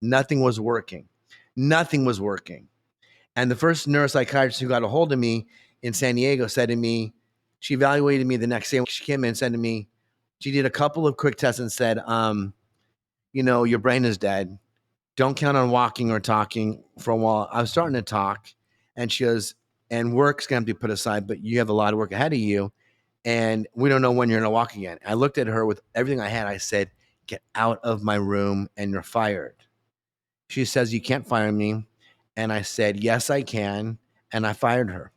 Nothing was working. Nothing was working. And the first neuropsychiatrist who got a hold of me in San Diego said to me, she evaluated me the next day. She came in and said to me, she did a couple of quick tests and said, your brain is dead. Don't count on walking or talking for a while. I was starting to talk, and she goes, and work's going to be put aside, but you have a lot of work ahead of you, and we don't know when you're going to walk again. I looked at her with everything I had. I said, get out of my room and you're fired. She says, you can't fire me. And I said, yes, I can. And I fired her.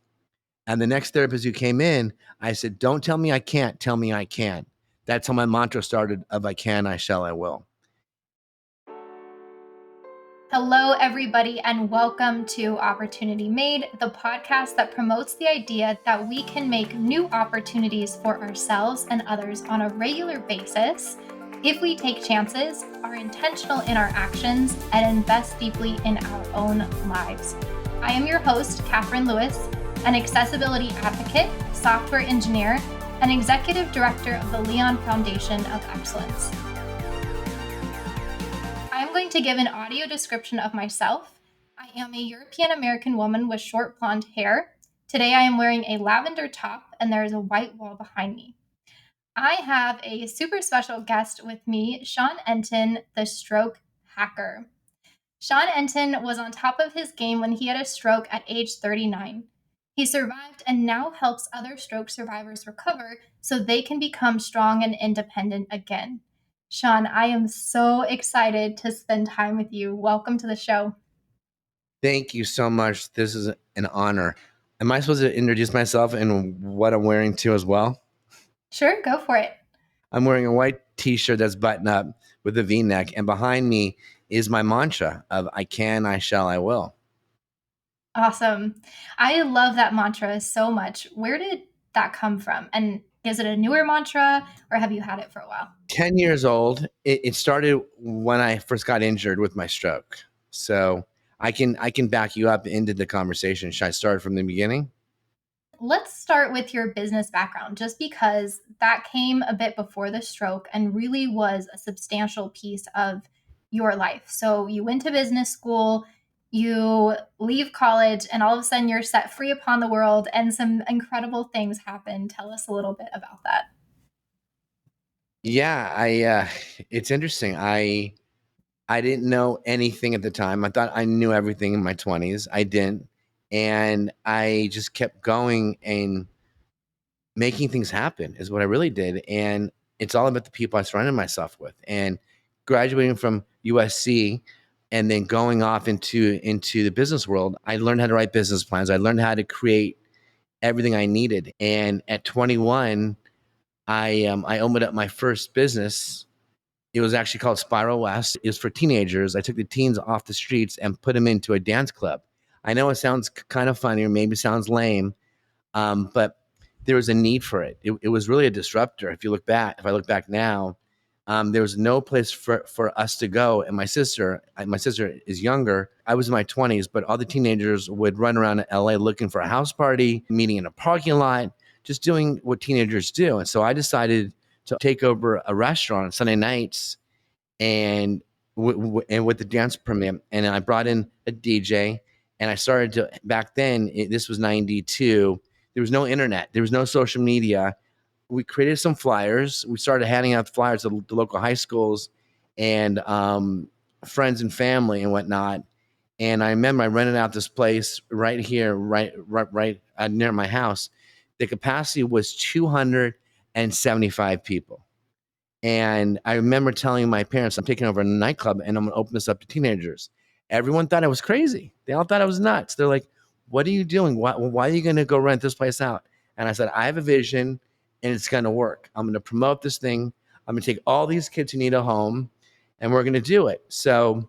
And the next therapist who came in, I said, don't tell me I can't, tell me I can. That's how my mantra started of I can, I shall, I will. Hello, everybody, and welcome to Opportunity Made, the podcast that promotes the idea that we can make new opportunities for ourselves and others on a regular basis if we take chances, are intentional in our actions, and invest deeply in our own lives. I am your host, Catherine Lewis, an accessibility advocate, software engineer, and executive director of the Leon Foundation of Excellence. I'm going to give an audio description of myself. I am a European American woman with short blonde hair. Today I am wearing a lavender top and there is a white wall behind me. I have a super special guest with me, Sean Entin, the stroke hacker. Sean Entin was on top of his game when he had a stroke at age 39. He survived and now helps other stroke survivors recover so they can become strong and independent again. Sean, I am so excited to spend time with you. Welcome to the show. Thank you so much. This is an honor. Am I supposed to introduce myself and what I'm wearing too as well? Sure, go for it. I'm wearing a white t-shirt that's buttoned up with a V-neck, and behind me is my mantra of I can, I shall, I will. Awesome. I love that mantra so much. Where did that come from? And is it a newer mantra or have you had it for a while? 10 years old. It started when I first got injured with my stroke. So I can back you up into the conversation. Should I start from the beginning? Let's start with your business background, just because that came a bit before the stroke and really was a substantial piece of your life. So you went to business school, you leave college, and all of a sudden you're set free upon the world and some incredible things happen. Tell us a little bit about that. Yeah, it's interesting. I didn't know anything at the time. I thought I knew everything in my 20s. I didn't. And I just kept going and making things happen is what I really did. And it's all about the people I surrounded myself with. And graduating from USC and then going off into the business world, I learned how to write business plans. I learned how to create everything I needed. And at 21, I opened up my first business. It was actually called Spiral West. It was for teenagers. I took the teens off the streets and put them into a dance club. I know it sounds kind of funny or maybe sounds lame, but there was a need for it. It was really a disruptor. If I look back now, there was no place for us to go. And my sister is younger. I was in my 20s, but all the teenagers would run around LA looking for a house party, meeting in a parking lot, just doing what teenagers do. And so I decided to take over a restaurant on Sunday nights and with the dance permit. And I brought in a DJ and I started to, back then, this was 92. There was no internet. There was no social media. We created some flyers. We started handing out flyers to the local high schools and friends and family and whatnot. And I remember I rented out this place right here, right near my house. The capacity was 275 people. And I remember telling my parents, I'm taking over a nightclub and I'm going to open this up to teenagers. Everyone thought I was crazy. They all thought I was nuts. They're like, what are you doing? Why are you going to go rent this place out? And I said, I have a vision and it's going to work. I'm going to promote this thing. I'm going to take all these kids who need a home and we're going to do it. So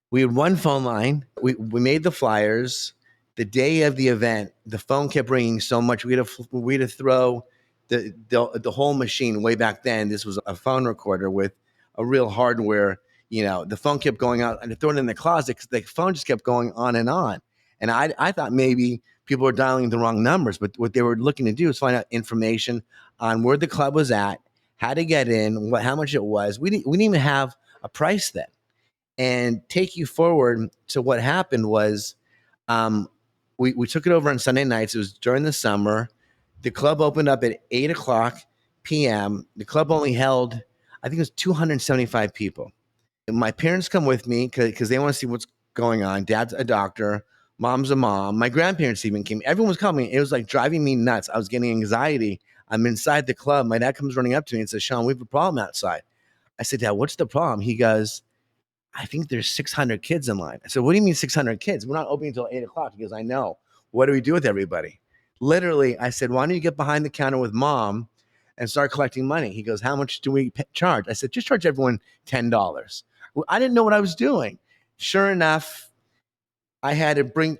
we had one phone line. We made the flyers. The day of the event, the phone kept ringing so much. We had to throw the whole machine. Way back then, this was a phone recorder with a real hardware. The phone kept going out, and I threw it in the closet because the phone just kept going on and on. And I thought maybe people were dialing the wrong numbers, but what they were looking to do is find out information on where the club was at, how to get in, how much it was. We didn't even have a price then. And take you forward to what happened was, um, we took it over on Sunday nights. It was during the summer. The club opened up at 8 o'clock p.m. The club only held, I think it was 275 people. My parents come with me because they want to see what's going on. Dad's a doctor, mom's a mom. My grandparents even came. Everyone was coming. It was like driving me nuts. I was getting anxiety. I'm inside the club. My dad comes running up to me and says, Sean, we have a problem outside. I said, Dad, what's the problem? He goes, I think there's 600 kids in line. I said, what do you mean 600 kids? We're not opening until 8 o'clock. He goes, I know. What do we do with everybody? Literally, I said, why don't you get behind the counter with mom and start collecting money? He goes, how much do we charge? I said, just charge everyone $10. Well, I didn't know what I was doing. Sure enough, I had to bring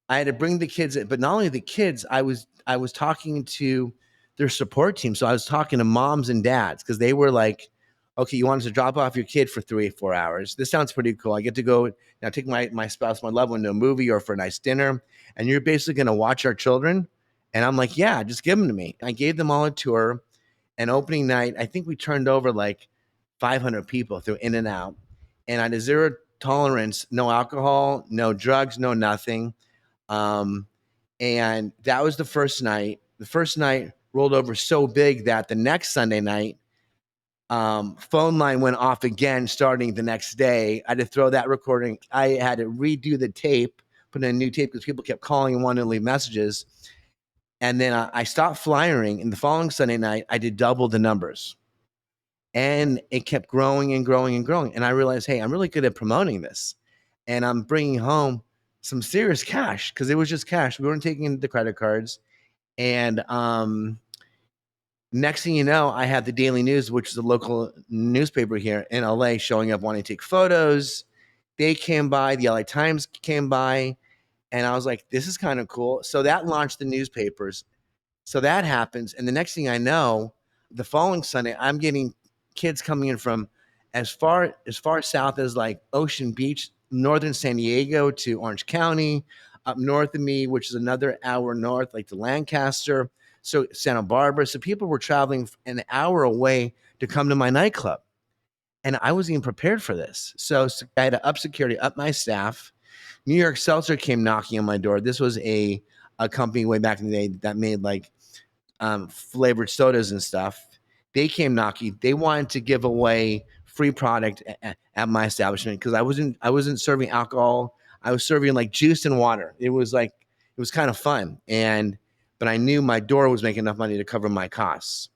I had to bring the kids in, but not only the kids, I was talking to their support team. So I was talking to moms and dads because they were like, okay, you want us to drop off your kid for 3 or 4 hours. This sounds pretty cool. I get to go now take my spouse, my loved one to a movie or for a nice dinner, and you're basically gonna watch our children. And I'm like, yeah, just give them to me. I gave them all a tour. And opening night, I think we turned over like 500 people through in and out. And I had a zero tolerance, no alcohol, no drugs, no nothing. Um, and that was the first night. The first night rolled over so big that the next Sunday night, phone line went off again starting the next day. I had to throw that recording. I had to redo the tape, put in a new tape because people kept calling and wanting to leave messages. And then I stopped flyering. And the following Sunday night, I did double the numbers. And it kept growing and growing and growing. And I realized, hey, I'm really good at promoting this. And I'm bringing home some serious cash because it was just cash. We weren't taking the credit cards. And next thing you know, I had the Daily News, which is a local newspaper here in LA, showing up wanting to take photos. They came by, the LA Times came by, and I was like, this is kind of cool. So that launched the newspapers. So that happens. And the next thing I know, the following Sunday, I'm getting kids coming in from as far south as like Ocean Beach, northern San Diego to Orange County, up north of me, which is another hour north, like to Lancaster, so Santa Barbara. So people were traveling an hour away to come to my nightclub. And I wasn't even prepared for this. So I had to up security, up my staff. New York Seltzer came knocking on my door. This was a company way back in the day that made like flavored sodas and stuff. They came knocking. They wanted to give away free product at my establishment because I wasn't serving alcohol. I was serving like juice and water. It was kind of fun, but I knew my door was making enough money to cover my costs.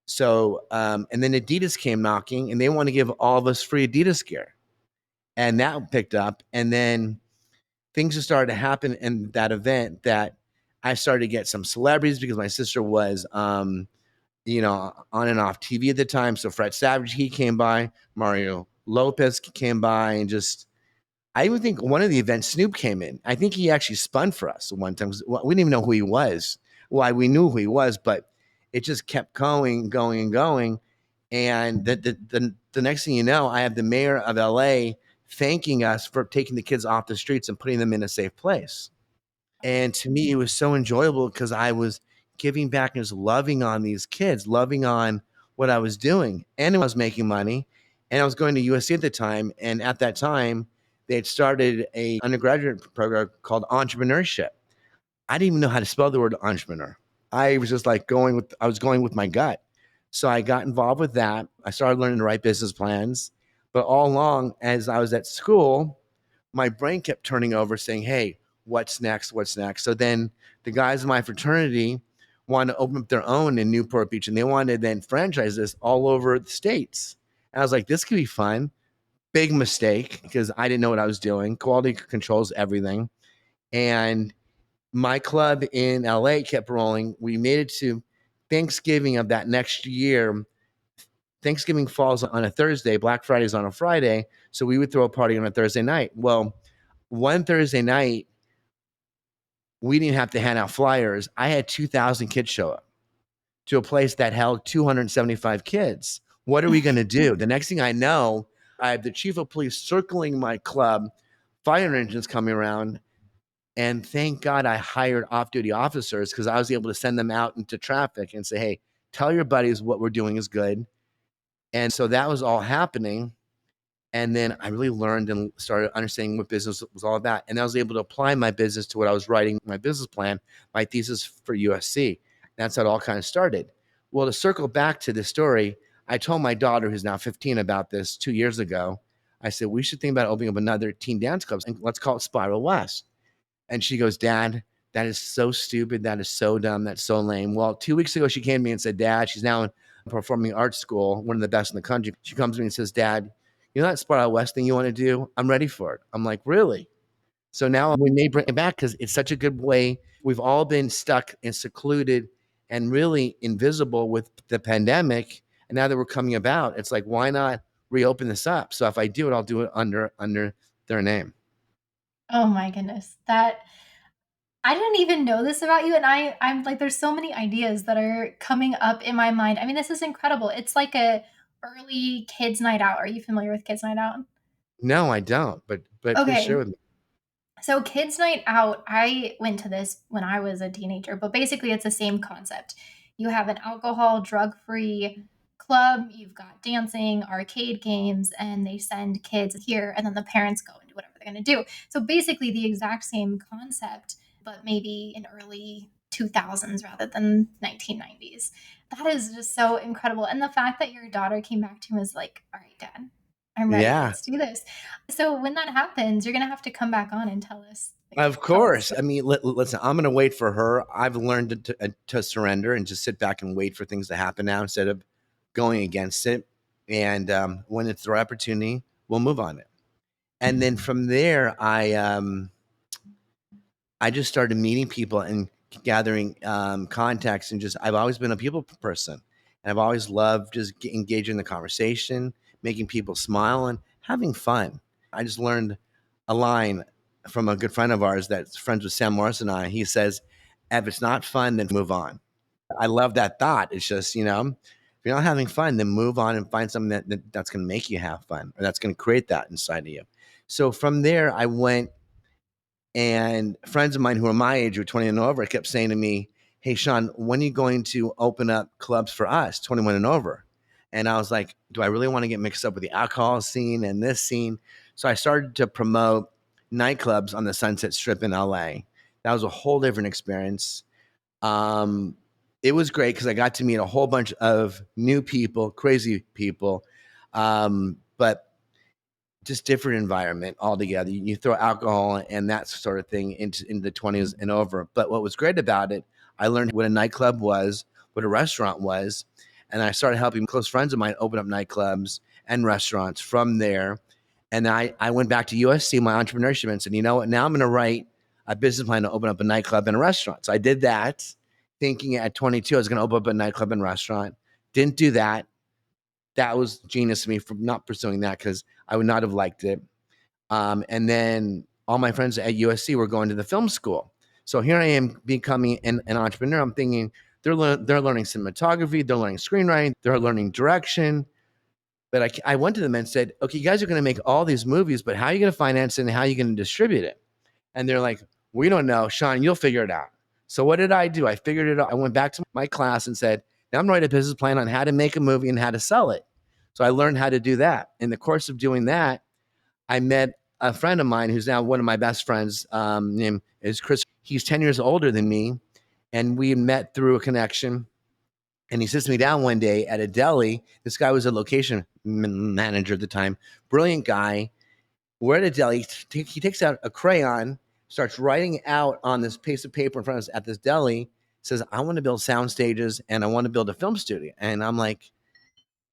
So and then Adidas came knocking, and they want to give all of us free Adidas gear, and that picked up. And then things just started to happen in that event that I started to get some celebrities because my sister was, on and off TV at the time. So Fred Savage, he came by, Mario Lopez came by, and just, I even think one of the events Snoop came in. I think he actually spun for us one time. We didn't even know who he was. Well, we knew who he was, but it just kept going, going, and going. And the next thing you know, I have the mayor of LA thanking us for taking the kids off the streets and putting them in a safe place. And to me, it was so enjoyable because I was giving back and just loving on these kids, loving on what I was doing. And I was making money. And I was going to USC at the time. And at that time, they had started a undergraduate program called entrepreneurship. I didn't even know how to spell the word entrepreneur. I was just like I was going with my gut. So I got involved with that. I started learning to write business plans. But all along, as I was at school, my brain kept turning over saying, hey, what's next? What's next? So then the guys in my fraternity wanted to open up their own in Newport Beach, and they wanted to then franchise this all over the States. And I was like, this could be fun. Big mistake because I didn't know what I was doing. Quality controls everything. And my club in LA kept rolling. We made it to Thanksgiving of that next year. Thanksgiving falls on a Thursday, Black Friday is on a Friday. So we would throw a party on a Thursday night. Well, one Thursday night, we didn't have to hand out flyers. I had 2,000 kids show up to a place that held 275 kids. What are we going to do? The next thing I know, I have the chief of police circling my club, fire engines coming around. And thank God I hired off duty officers because I was able to send them out into traffic and say, hey, tell your buddies what we're doing is good. And so that was all happening. And then I really learned and started understanding what business was all about. And I was able to apply my business to what I was writing my business plan, my thesis for USC. That's how it all kind of started. Well, to circle back to the story, I told my daughter, who's now 15, about this 2 years ago. I said, we should think about opening up another teen dance club and let's call it Spiral West. And she goes, Dad, that is so stupid. That is so dumb. That's so lame. Well, 2 weeks ago, she came to me and said, Dad, she's now in performing arts school, one of the best in the country. She comes to me and says, Dad, you know that Spiral West thing you want to do? I'm ready for it. I'm like, really? So now we may bring it back because it's such a good way. We've all been stuck and secluded and really invisible with the pandemic. And now that we're coming about, it's like, why not reopen this up? So if I do it, I'll do it under their name. Oh my goodness. That I didn't even know this about you, and I'm like, there's so many ideas that are coming up in my mind. I mean, this is incredible. It's like a early kids night out. Are you familiar with kids night out? No, I don't. But please share Okay. with me. So kids night out, I went to this when I was a teenager, but basically it's the same concept. You have an alcohol drug-free club, you've got dancing, arcade games, and they send kids here and then the parents go and do whatever they're going to do. So basically the exact same concept, but maybe in early 2000s rather than 1990s. That is just so incredible. And the fact that your daughter came back to you and was like, "All right, Dad, I'm ready. Yeah. Let's do this." So when that happens, you're gonna have to come back on and tell us, like, Of tell us. course. I mean, listen, I'm going to wait for her. I've learned to surrender and just sit back and wait for things to happen now instead of going against it. And when it's the right opportunity, we'll move on it. And then from there, I just started meeting people and gathering contacts, and just I've always been a people person, and I've always loved just engaging in the conversation, making people smile, and having fun. I just learned a line from a good friend of ours that's friends with Sam Morris and I. He says, "If it's not fun, then move on." I love that thought. It's just if you're not having fun, then move on and find something that's going to make you have fun, or that's going to create that inside of you. So from there, I went, and friends of mine who are my age, who are 20 and over, kept saying to me, "Hey, Sean, when are you going to open up clubs for us, 21 and over?" And I was like, do I really want to get mixed up with the alcohol scene and this scene? So I started to promote nightclubs on the Sunset Strip in LA. That was a whole different experience. Um, it was great because I got to meet a whole bunch of new people, crazy people. But just different environment altogether. You throw alcohol and that sort of thing into the 20s and over. But what was great about it, I learned what a nightclub was, what a restaurant was, and I started helping close friends of mine open up nightclubs and restaurants from there. And I went back to USC, my entrepreneurship, and said, you know what? Now I'm going to write a business plan to open up a nightclub and a restaurant. So I did that, thinking at 22 I was going to open up a nightclub and restaurant. Didn't do that. That was genius to me for not pursuing that because I would not have liked it. And then all my friends at USC were going to the film school. So here I am becoming an entrepreneur. I'm thinking they're learning cinematography, they're learning screenwriting, they're learning direction. But I went to them and said, okay, you guys are going to make all these movies, but how are you going to finance it and how are you going to distribute it? And they're like, we don't know. Sean, you'll figure it out. So what did I do? I figured it out. I went back to my class and said, now I'm writing a business plan on how to make a movie and how to sell it. So I learned how to do that. In the course of doing that, I met a friend of mine who's now one of my best friends. Name is Chris. He's 10 years older than me. And we met through a connection. And he sits me down one day at a deli. This guy was a location manager at the time, brilliant guy. We're at a deli. He takes out a crayon, starts writing out on this piece of paper in front of us at this deli, says, I want to build sound stages and I want to build a film studio. And I'm like,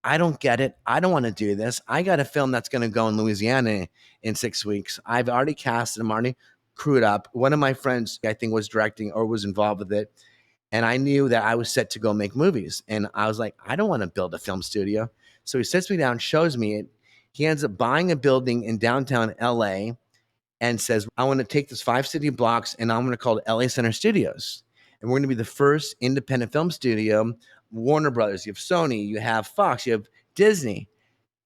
I don't get it. I don't want to do this. I got a film that's going to go in Louisiana in 6 weeks. I've already cast it. I'm already crewed up. One of my friends, I think, was directing or was involved with it. And I knew that I was set to go make movies. And I was like, I don't want to build a film studio. So he sits me down, shows me it. He ends up buying a building in downtown LA and says, I want to take this 5 city blocks and I'm going to call it LA Center Studios. And we're going to be the first independent film studio. Warner Brothers, you have Sony, you have Fox, you have Disney.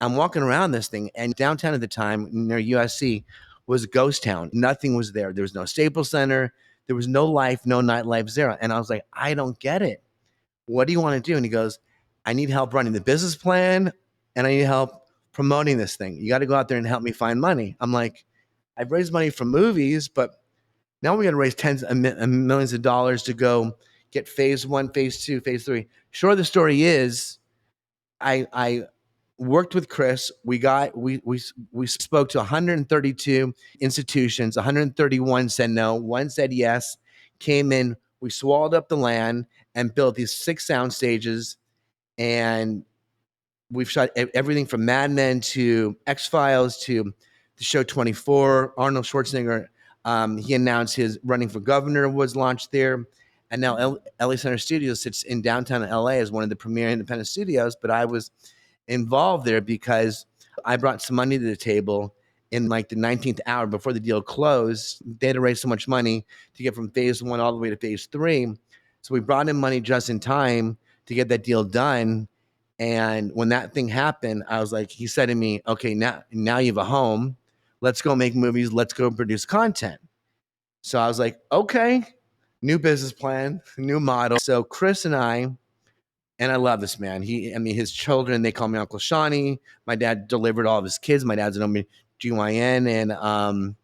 I'm walking around this thing, and downtown at the time near USC was a ghost town. Nothing was there. There was no Staples Center. There was no life, no nightlife, zero. And I was like, I don't get it. What do you want to do? And he goes, I need help running the business plan and I need help promoting this thing. You got to go out there and help me find money. I'm like, I've raised money from movies, but now we got to raise tens of millions of dollars to go get phase one, phase two, phase three. Sure, the story is I worked with Chris. We spoke to 132 institutions. 131 said no. One said yes. Came in. We swallowed up the land and built these 6 sound stages. And we've shot everything from Mad Men to X Files to the show 24. Arnold Schwarzenegger, he announced his running for governor was launched there. And now LA Center Studios sits in downtown LA as one of the premier independent studios. But I was involved there because I brought some money to the table in like the 19th hour before the deal closed. They had to raise so much money to get from phase one all the way to phase three. So we brought in money just in time to get that deal done. And when that thing happened, I was like, he said to me, okay, now you have a home. Let's go make movies. Let's go produce content. So I was like, okay, new business plan, new model. So Chris and I love this man. His children, they call me Uncle Shawnee. My dad delivered all of his kids. My dad's an GYN and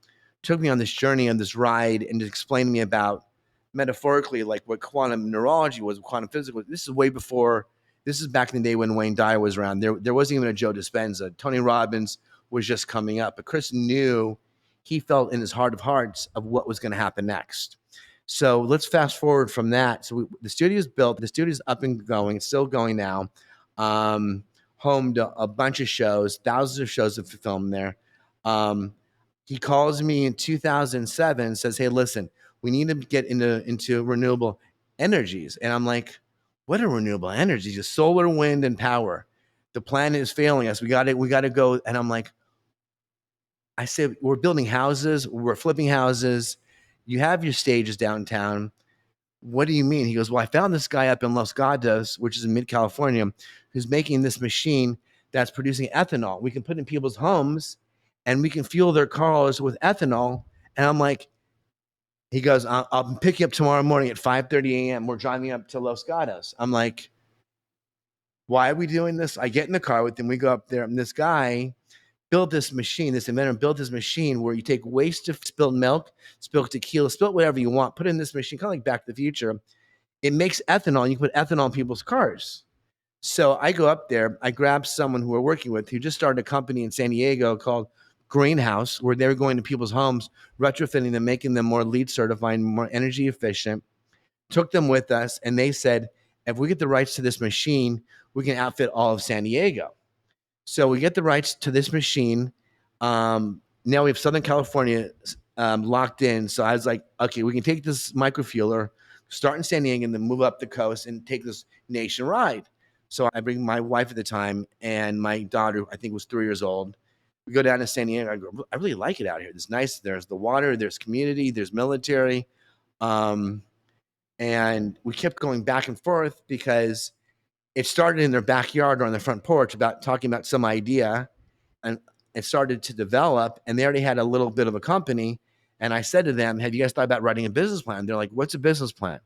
took me on this journey, on this ride, and just explained to me about metaphorically like what quantum neurology was, quantum physics was. This is way before. This is back in the day when Wayne Dyer was around. There wasn't even a Joe Dispenza. Tony Robbins was just coming up, but Chris knew, he felt in his heart of hearts of what was going to happen next. So let's fast forward from that. So the studio's built, the studio's up and going, it's still going now. Home to a bunch of shows, thousands of shows have filmed there. He calls me in 2007 and says, hey, listen, we need to get into renewable energies. And I'm like, what are renewable energies? Just solar, wind, and power. The planet is failing us. We got to go. And I'm like, I said, we're building houses, we're flipping houses. You have your stages downtown. What do you mean? He goes, well, I found this guy up in Los Gatos, which is in mid-California, who's making this machine that's producing ethanol. We can put in people's homes and we can fuel their cars with ethanol. And I'm like, he goes, I'll pick you up tomorrow morning at 5:30 a.m. We're driving up to Los Gatos. I'm like, why are we doing this? I get in the car with him. We go up there, and this guy built this machine, this inventor built this machine where you take waste of spilled milk, spilled tequila, spilled whatever you want, put it in this machine, kind of like Back to the Future. It makes ethanol, and you can put ethanol in people's cars. So I go up there, I grab someone who we're working with who just started a company in San Diego called Greenhouse, where they were going to people's homes, retrofitting them, making them more LEED certified, more energy efficient. Took them with us, and they said, if we get the rights to this machine, we can outfit all of San Diego. So we get the rights to this machine. Now we have Southern California locked in. So I was like, okay, we can take this microfueler, start in San Diego, and then move up the coast and take this nationwide. So I bring my wife at the time and my daughter, I think was 3 years old. We go down to San Diego. I go, I really like it out here. It's nice. There's the water, there's community, there's military. And we kept going back and forth because it started in their backyard or on their front porch about talking about some idea, and it started to develop, and they already had a little bit of a company. And I said to them, have you guys thought about writing a business plan? They're like, what's a business plan?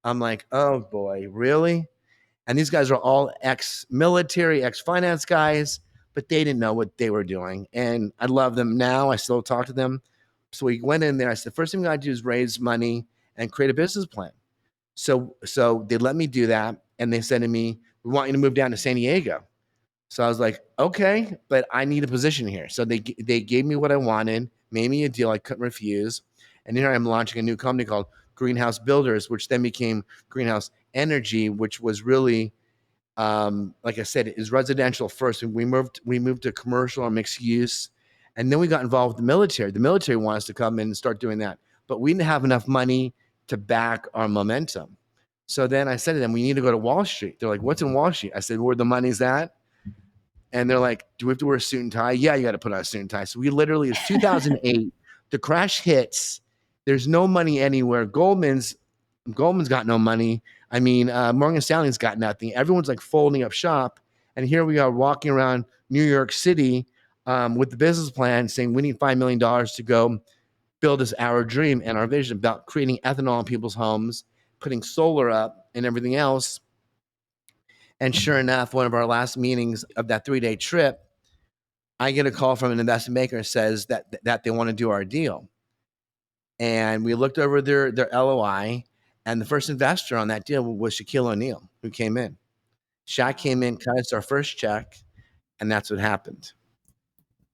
I'm like, oh boy, really? And these guys are all ex-military, ex-finance guys, but they didn't know what they were doing. And I love them now. I still talk to them. So we went in there. I said, first thing we got to do is raise money and create a business plan. So they let me do that. And they said to me, we want you to move down to San Diego. So I was like, okay, but I need a position here. So they gave me what I wanted, made me a deal I couldn't refuse. And here I'm launching a new company called Greenhouse Builders, which then became Greenhouse Energy, which was really, like I said, is residential first. We moved to commercial or mixed use. And then we got involved with the military. The military wanted us to come in and start doing that. But we didn't have enough money to back our momentum. So then I said to them, we need to go to Wall Street. They're like, what's in Wall Street? I said, where the money's at. And they're like, do we have to wear a suit and tie? Yeah, you got to put on a suit and tie. So we literally, it's 2008. The crash hits. There's no money anywhere. Goldman's got no money. I mean, Morgan Stanley's got nothing. Everyone's like folding up shop. And here we are walking around New York City with the business plan saying we need $5 million to go build us our dream and our vision about creating ethanol in people's homes, putting solar up and everything else. And sure enough, one of our last meetings of that 3-day trip, I get a call from an investment banker that says that they want to do our deal. And we looked over their LOI, and the first investor on that deal was Shaquille O'Neal, who came in. Shaq came in, cut us our first check, and that's what happened.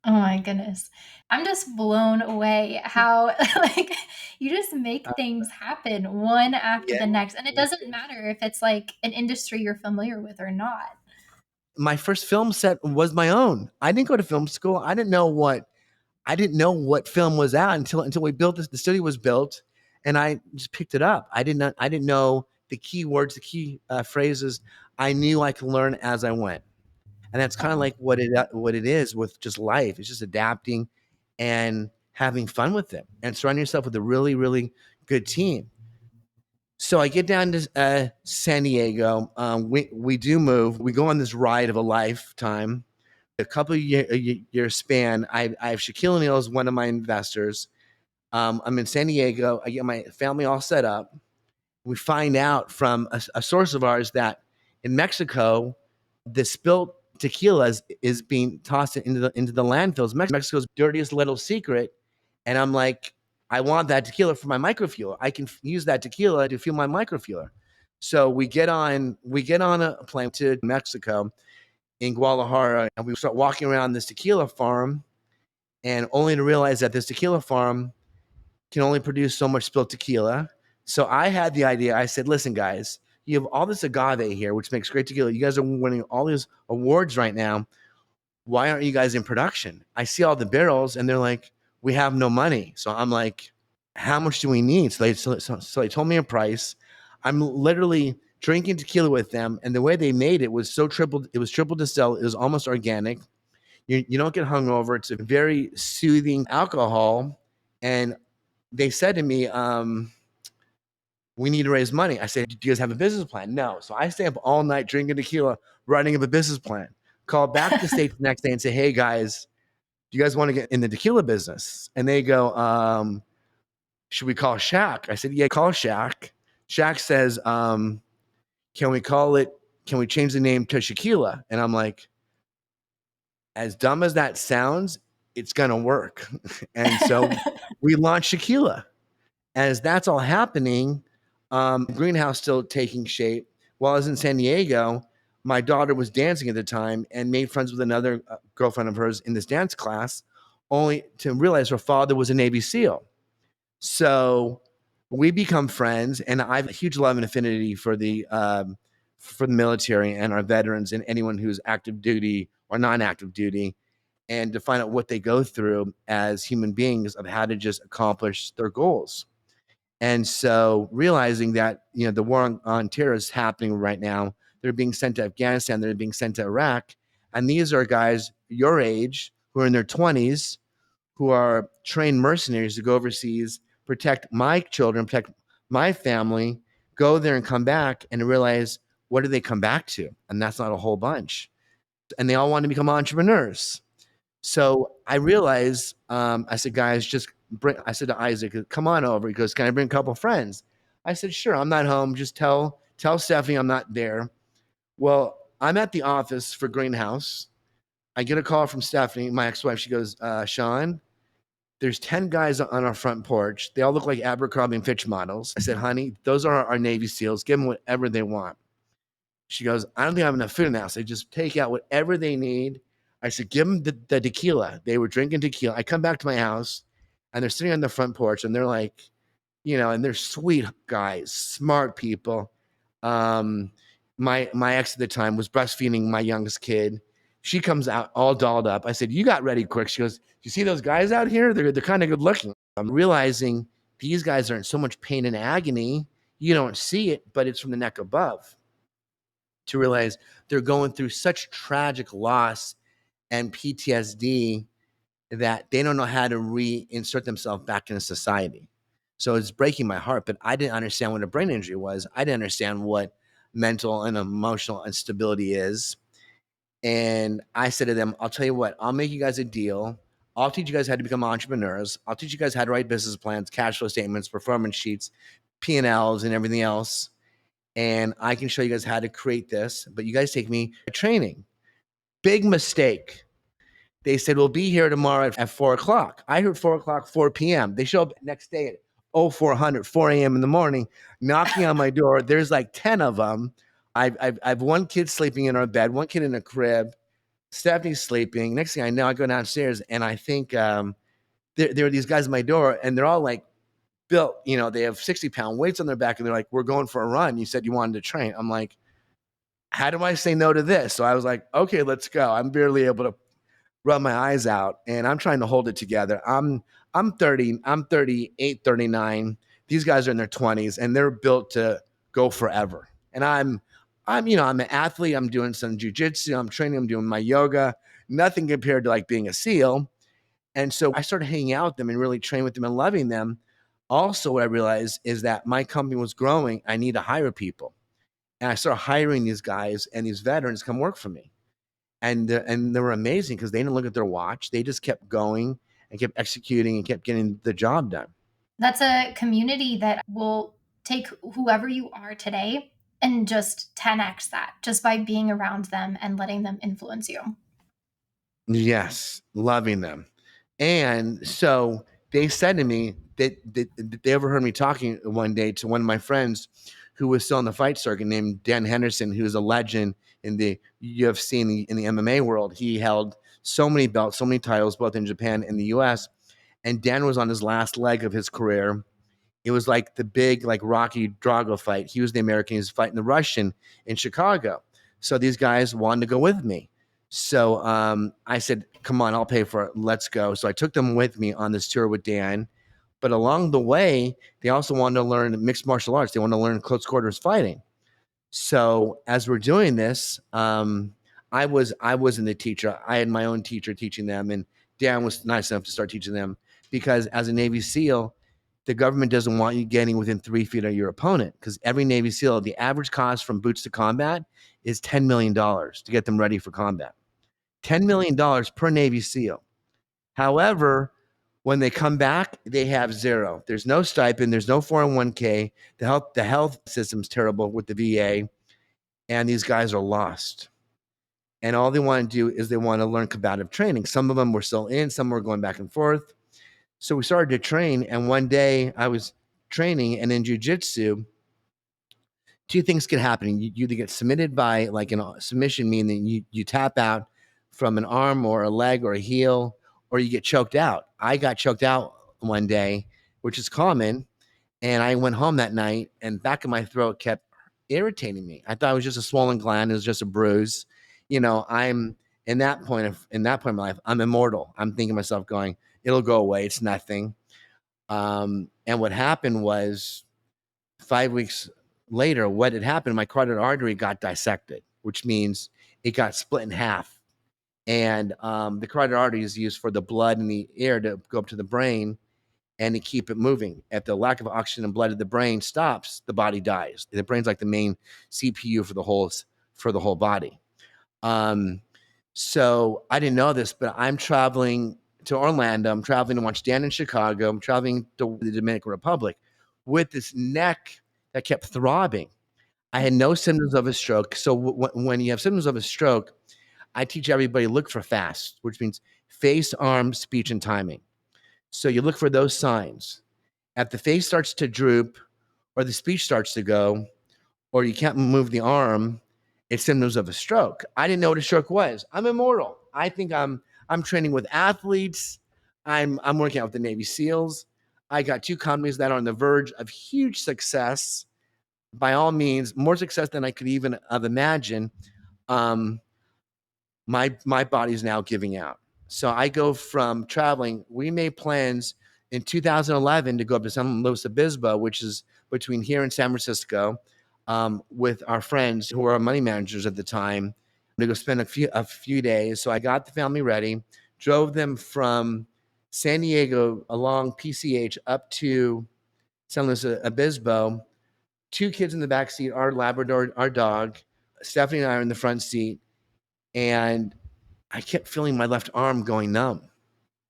Oh my goodness. I'm just blown away how like you just make Uh, things happen one after yeah, the next. And it it doesn't is. matter if it's like an industry you're familiar with or not. My first film set was my own. I didn't go to film school. I didn't know what film was out until we built this. The studio was built, and I just picked it up. I didn't know the key words, the key phrases. I knew I could learn as I went, and that's kind of Oh. like what it is with just life. It's just adapting and having fun with it, and surrounding yourself with a really really good team. So I get down to San Diego. We do move. We go on this ride of a lifetime. A couple of year span. I have Shaquille O'Neal as one of my investors. I'm in San Diego. I get my family all set up. We find out from a source of ours that in Mexico, the spilt tequila is being tossed into the landfills. Mexico's dirtiest little secret. And I'm like, I want that tequila for my microfueler. I can use that tequila to fuel my microfueler. So we get on a plane to Mexico in Guadalajara, and we start walking around this tequila farm, and only to realize that this tequila farm can only produce so much spilled tequila. So I had the idea. I said, listen, guys, you have all this agave here, which makes great tequila. You guys are winning all these awards right now. Why aren't you guys in production? I see all the barrels, and they're like, we have no money. So I'm like, how much do we need? So they told me a price. I'm literally drinking tequila with them, and the way they made it was it was triple distilled. It was almost organic. You don't get hungover. It's a very soothing alcohol. And they said to me, we need to raise money. I said, do you guys have a business plan? No. So I stay up all night drinking tequila, writing up a business plan. Call back to the States the next day and say, hey guys, do you guys want to get in the tequila business? And they go, should we call Shaq? I said, yeah, call Shaq. Shaq says, can we call it, can we change the name to Shaquila? And I'm like, as dumb as that sounds, it's going to work. And so we launched Shaquila. As that's all happening, greenhouse still taking shape. While I was in San Diego, my daughter was dancing at the time and made friends with another girlfriend of hers in this dance class, only to realize her father was a Navy SEAL. So we become friends, and I have a huge love and affinity for the military and our veterans and anyone who's active duty or non-active duty, and to find out what they go through as human beings of how to just accomplish their goals. And so realizing that, the war on terror is happening right now, they're being sent to Afghanistan, they're being sent to Iraq. And these are guys your age who are in their 20s, who are trained mercenaries to go overseas, protect my children, protect my family, go there and come back and realize, what do they come back to? And that's not a whole bunch. And they all want to become entrepreneurs. So I realized, I said, guys, just bring, I said to Isaac, come on over. He goes, can I bring a couple of friends? I said, sure, I'm not home. Just tell Stephanie I'm not there. Well, I'm at the office for Greenhouse. I get a call from Stephanie, my ex-wife. She goes, Sean, there's 10 guys on our front porch. They all look like Abercrombie and Fitch models. I said, honey, those are our Navy SEALs. Give them whatever they want. She goes, I don't think I have enough food in the house. I just take out whatever they need. I said, give them the tequila. They were drinking tequila. I come back to my house, and they're sitting on the front porch, and they're like, and they're sweet guys, smart people. Um, my ex at the time was breastfeeding my youngest kid. She comes out all dolled up. I said, you got ready quick. She goes, you see those guys out here? They're kind of good looking. I'm realizing these guys are in so much pain and agony. You don't see it, but it's from the neck above, to realize they're going through such tragic loss and PTSD that they don't know how to reinsert themselves back into society. So it's breaking my heart, but I didn't understand what a brain injury was. I didn't understand what mental and emotional instability is. And I said to them, I'll tell you what, I'll make you guys a deal. I'll teach you guys how to become entrepreneurs. I'll teach you guys how to write business plans, cash flow statements, performance sheets, P&Ls, and everything else. And I can show you guys how to create this, but you guys take me to training. Big mistake. They said, we'll be here tomorrow at 4 o'clock. I heard 4 o'clock, 4 p.m. They show up next day at 0400, 4 a.m. in the morning, knocking on my door. There's like 10 of them. I've one kid sleeping in our bed, one kid in a crib. Stephanie's sleeping. Next thing I know, I go downstairs and I think there are these guys at my door and they're all like built, they have 60-pound weights on their back and they're like, we're going for a run. You said you wanted to train. I'm like, how do I say no to this? So I was like, okay, let's go. I'm barely able to rub my eyes out and I'm trying to hold it together. I'm 30, I'm 38, 39. These guys are in their 20s and they're built to go forever. And I'm an athlete. I'm doing some jujitsu. I'm training. I'm doing my yoga. Nothing compared to like being a SEAL. And so I started hanging out with them and really training with them and loving them. Also, what I realized is that my company was growing. I need to hire people. And I started hiring these guys and these veterans come work for me. And they were amazing because they didn't look at their watch. They just kept going and kept executing and kept getting the job done. That's a community that will take whoever you are today and just 10x that just by being around them and letting them influence you. Yes, loving them. And so they said to me that they overheard me talking one day to one of my friends who was still in the fight circuit named Dan Henderson, who's a legend in the UFC in the MMA world. He held so many belts, so many titles, both in Japan and the US. And Dan was on his last leg of his career. It was like the big, like Rocky Drago fight. He was the American, he was fighting the Russian in Chicago. So these guys wanted to go with me. So I said, come on, I'll pay for it. Let's go. So I took them with me on this tour with Dan. But along the way, they also wanted to learn mixed martial arts. They wanted to learn close quarters fighting. So as we're doing this, I wasn't the teacher. I had my own teacher teaching them, and Dan was nice enough to start teaching them because as a Navy SEAL, the government doesn't want you getting within 3 feet of your opponent because every Navy SEAL, the average cost from boots to combat is $10 million to get them ready for combat. $10 million per Navy SEAL. However, when they come back, they have zero. There's no stipend. There's no 401k. The health system's terrible with the VA, and these guys are lost. And all they want to do is they want to learn combative training. Some of them were still in, some were going back and forth. So we started to train, and one day I was training, and in jujitsu, two things can happen. You either get submitted by like a submission, meaning you tap out from an arm or a leg or a heel, or you get choked out. I got choked out one day, which is common. And I went home that night and back of my throat kept irritating me. I thought it was just a swollen gland. It was just a bruise. I'm in that point of my life, I'm immortal. I'm thinking to myself going, it'll go away. It's nothing. And what happened was 5 weeks later, what had happened, my carotid artery got dissected, which means it got split in half. And the carotid artery is used for the blood and the air to go up to the brain and to keep it moving. If the lack of oxygen and blood in the brain stops, the body dies. The brain's like the main CPU for the whole body. Um, so I didn't know this, but I'm traveling to Orlando. I'm traveling to watch Dan in Chicago. I'm traveling to the Dominican Republic with this neck that kept throbbing. I had no symptoms of a stroke. So when you have symptoms of a stroke, I teach everybody look for FAST, which means face, arm, speech, and timing. So you look for those signs. If the face starts to droop, or the speech starts to go, or you can't move the arm, it's symptoms of a stroke. I didn't know what a stroke was. I'm immortal. I think I'm training with athletes. I'm working out with the Navy SEALs. I got two companies that are on the verge of huge success. By all means, more success than I could even have imagined. Um, my body's now giving out. So I go from traveling. We made plans in 2011 to go up to San Luis Obispo, which is between here and San Francisco, with our friends who were our money managers at the time to go spend a few days. So I got the family ready, drove them from San Diego along PCH up to San Luis Obispo. Two kids in the back seat, our Labrador, our dog. Stephanie and I are in the front seat, and I kept feeling my left arm going numb.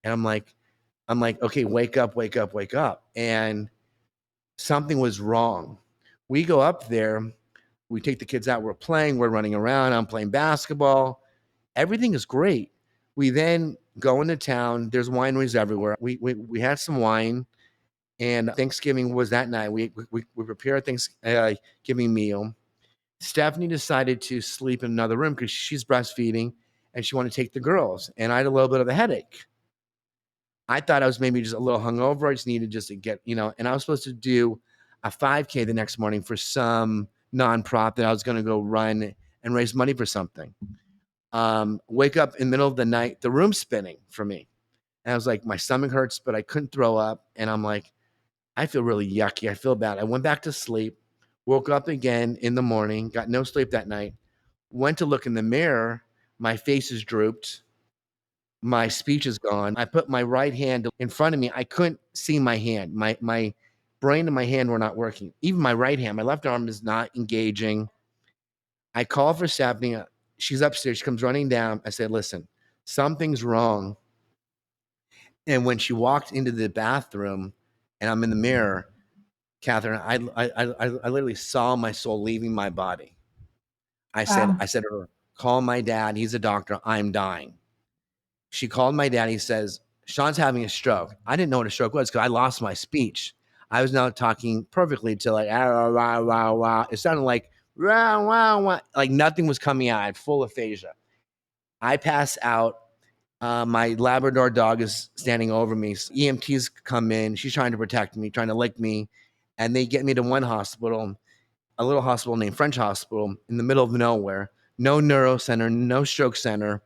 And I'm like, okay, wake up, wake up, wake up. And something was wrong. We go up there, we take the kids out, we're playing, we're running around, I'm playing basketball. Everything is great. We then go into town. There's wineries everywhere. We had some wine, and Thanksgiving was that night. We prepare a Thanksgiving meal. Stephanie decided to sleep in another room because she's breastfeeding and she wanted to take the girls. And I had a little bit of a headache. I thought I was maybe just a little hungover. I just needed just to get, and I was supposed to do a 5K the next morning for some nonprofit that I was going to go run and raise money for something. Wake up in the middle of the night, the room's spinning for me. And I was like, my stomach hurts, but I couldn't throw up. And I'm like, I feel really yucky. I feel bad. I went back to sleep, woke up again in the morning, got no sleep that night, went to look in the mirror. My face is drooped. My speech is gone. I put my right hand in front of me. I couldn't see my hand. My brain and my hand were not working. Even my right hand, my left arm is not engaging. I call for Stephanie. She's upstairs. She comes running down. I said, listen, something's wrong. And when she walked into the bathroom and I'm in the mirror, Catherine, I literally saw my soul leaving my body. Wow. I said to her, call my dad. He's a doctor. I'm dying. She called my dad. He says, Sean's having a stroke. I didn't know what a stroke was because I lost my speech. I was now talking perfectly to like, ah, rah, rah, rah, rah. It sounded like, rah, rah, rah. Like nothing was coming out. I had full aphasia. I pass out. My Labrador dog is standing over me. EMTs come in. She's trying to protect me, trying to lick me. And they get me to one hospital, a little hospital named French Hospital in the middle of nowhere. No neuro center, no stroke center.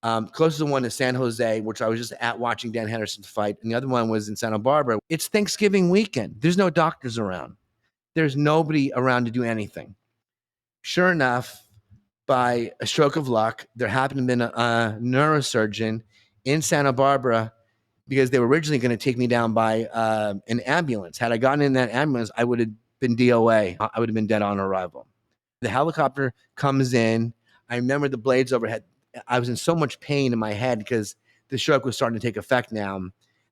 Closest one is San Jose, which I was just at watching Dan Henderson fight. And the other one was in Santa Barbara. It's Thanksgiving weekend. There's no doctors around. There's nobody around to do anything. Sure enough, by a stroke of luck, there happened to be a neurosurgeon in Santa Barbara because they were originally going to take me down by an ambulance. Had I gotten in that ambulance, I would have been DOA. I would have been dead on arrival. The helicopter comes in. I remember the blades overhead. I was in so much pain in my head because the stroke was starting to take effect now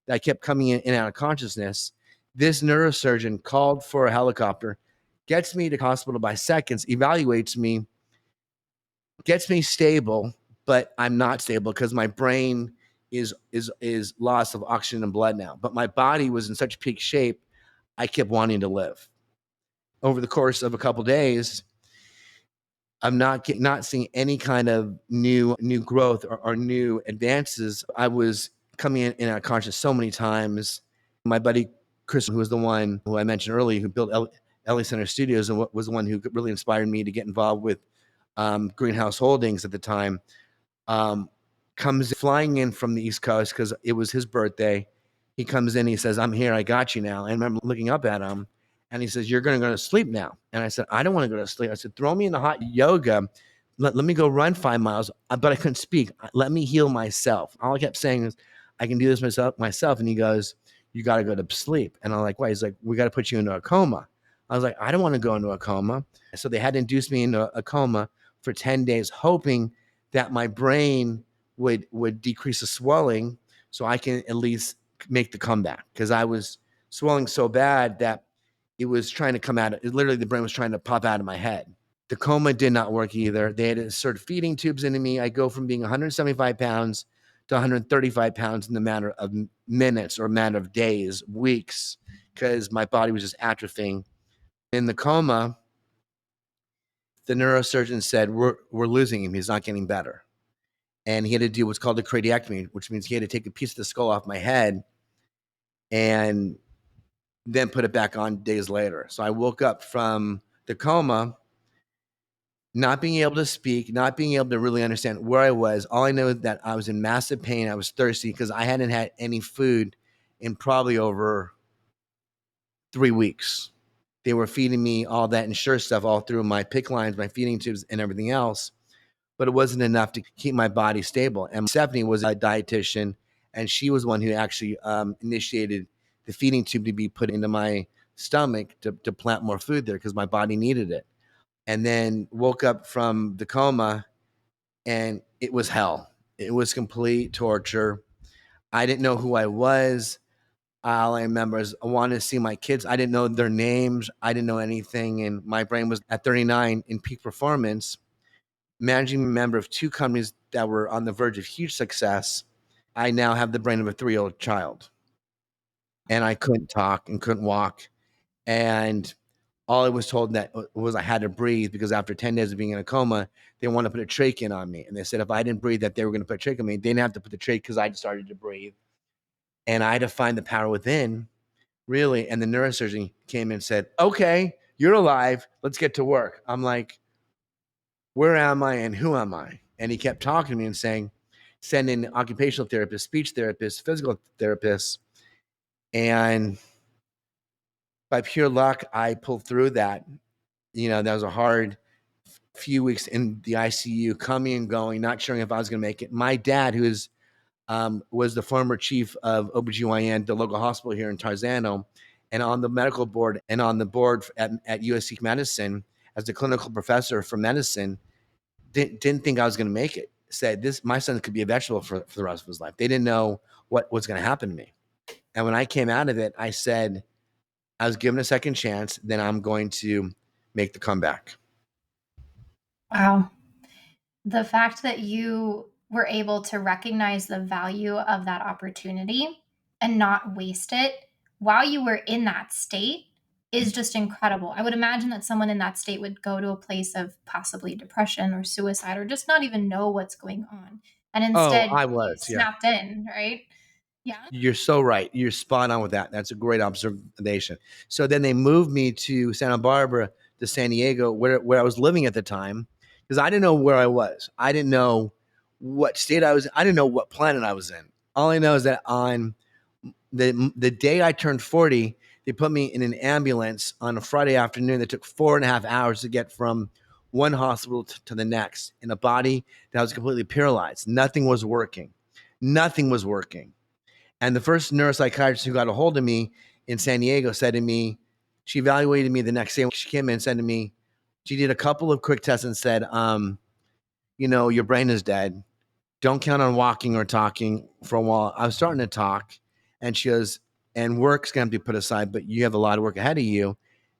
that I kept coming in and out of consciousness. This neurosurgeon called for a helicopter, gets me to hospital by seconds, evaluates me, gets me stable, but I'm not stable because my brain is loss of oxygen and blood now. But my body was in such peak shape, I kept wanting to live. Over the course of a couple of days, I'm not seeing any kind of new growth or new advances. I was coming in out of conscious so many times. My buddy Chris, who was the one who I mentioned earlier, who built LA Center Studios and was the one who really inspired me to get involved with Greenhouse Holdings at the time, comes flying in from the East Coast because it was his birthday. He comes in, he says, I'm here, I got you now. And I remember looking up at him and he says, you're going to go to sleep now. And I said, I don't want to go to sleep. I said, throw me in the hot yoga. Let me go run 5 miles. But I couldn't speak. Let me heal myself. All I kept saying is, I can do this myself. And he goes, you got to go to sleep. And I'm like, why? He's like, we got to put you into a coma. I was like, I don't want to go into a coma. So they had to induce me into a coma for 10 days, hoping that my brain would decrease the swelling so I can at least make the comeback because I was swelling so bad that it was trying to come out. Literally, the brain was trying to pop out of my head. The coma did not work either. They had to insert feeding tubes into me. I go from being 175 pounds to 135 pounds in the matter of minutes or matter of days, weeks, because my body was just atrophying. In the coma, the neurosurgeon said, we're losing him. He's not getting better. And he had to do what's called a craniectomy, which means he had to take a piece of the skull off my head and then put it back on days later. So I woke up from the coma, not being able to speak, not being able to really understand where I was. All I know is that I was in massive pain. I was thirsty because I hadn't had any food in probably over 3 weeks. They were feeding me all that Ensure stuff all through my PICC lines, my feeding tubes, and everything else. But it wasn't enough to keep my body stable. And Stephanie was a dietitian, and she was one who actually initiated the feeding tube to be put into my stomach to plant more food there because my body needed it. And then woke up from the coma, and it was hell. It was complete torture. I didn't know who I was. All I remember is I wanted to see my kids. I didn't know their names. I didn't know anything. And my brain was at 39 in peak performance, managing member of 2 companies that were on the verge of huge success, I now have the brain of a 3-year-old child. And I couldn't talk and couldn't walk. And all I was told that was I had to breathe because after 10 days of being in a coma, they wanted to put a trach in on me. And they said if I didn't breathe, that they were going to put a trach on me. They didn't have to put the trach because I started to breathe. And I had to find the power within, really. And the neurosurgeon came and said, okay, you're alive. Let's get to work. I'm like, where am I and who am I? And he kept talking to me and saying, send in occupational therapists, speech therapists, physical therapists. And by pure luck, I pulled through that. That was a hard few weeks in the ICU, coming and going, not sure if I was going to make it. My dad, who was the former chief of OBGYN, the local hospital here in Tarzano, and on the medical board and on the board at USC Medicine as the clinical professor for medicine, didn't think I was going to make it. Said this, my son could be a vegetable for the rest of his life. They didn't know what was going to happen to me. And when I came out of it, I said, I was given a second chance, then I'm going to make the comeback. Wow. The fact that you were able to recognize the value of that opportunity and not waste it while you were in that state is just incredible. I would imagine that someone in that state would go to a place of possibly depression or suicide or just not even know what's going on. And Oh, instead, I you was, yeah. snapped in, right? Yeah. You're so right. You're spot on with that. That's a great observation. So then they moved me to Santa Barbara to San Diego, where I was living at the time, because I didn't know where I was. I didn't know what state I was in. I didn't know what planet I was in. All I know is that on the day I turned 40, they put me in an ambulance on a Friday afternoon that took 4.5 hours to get from one hospital to the next in a body that was completely paralyzed. Nothing was working. Nothing was working. And the first neuropsychiatrist who got a hold of me in San Diego said to me, she evaluated me the next day. She came in and said to me, she did a couple of quick tests and said, your brain is dead. Don't count on walking or talking for a while. I was starting to talk, and she goes, and work's going to be put aside, but you have a lot of work ahead of you,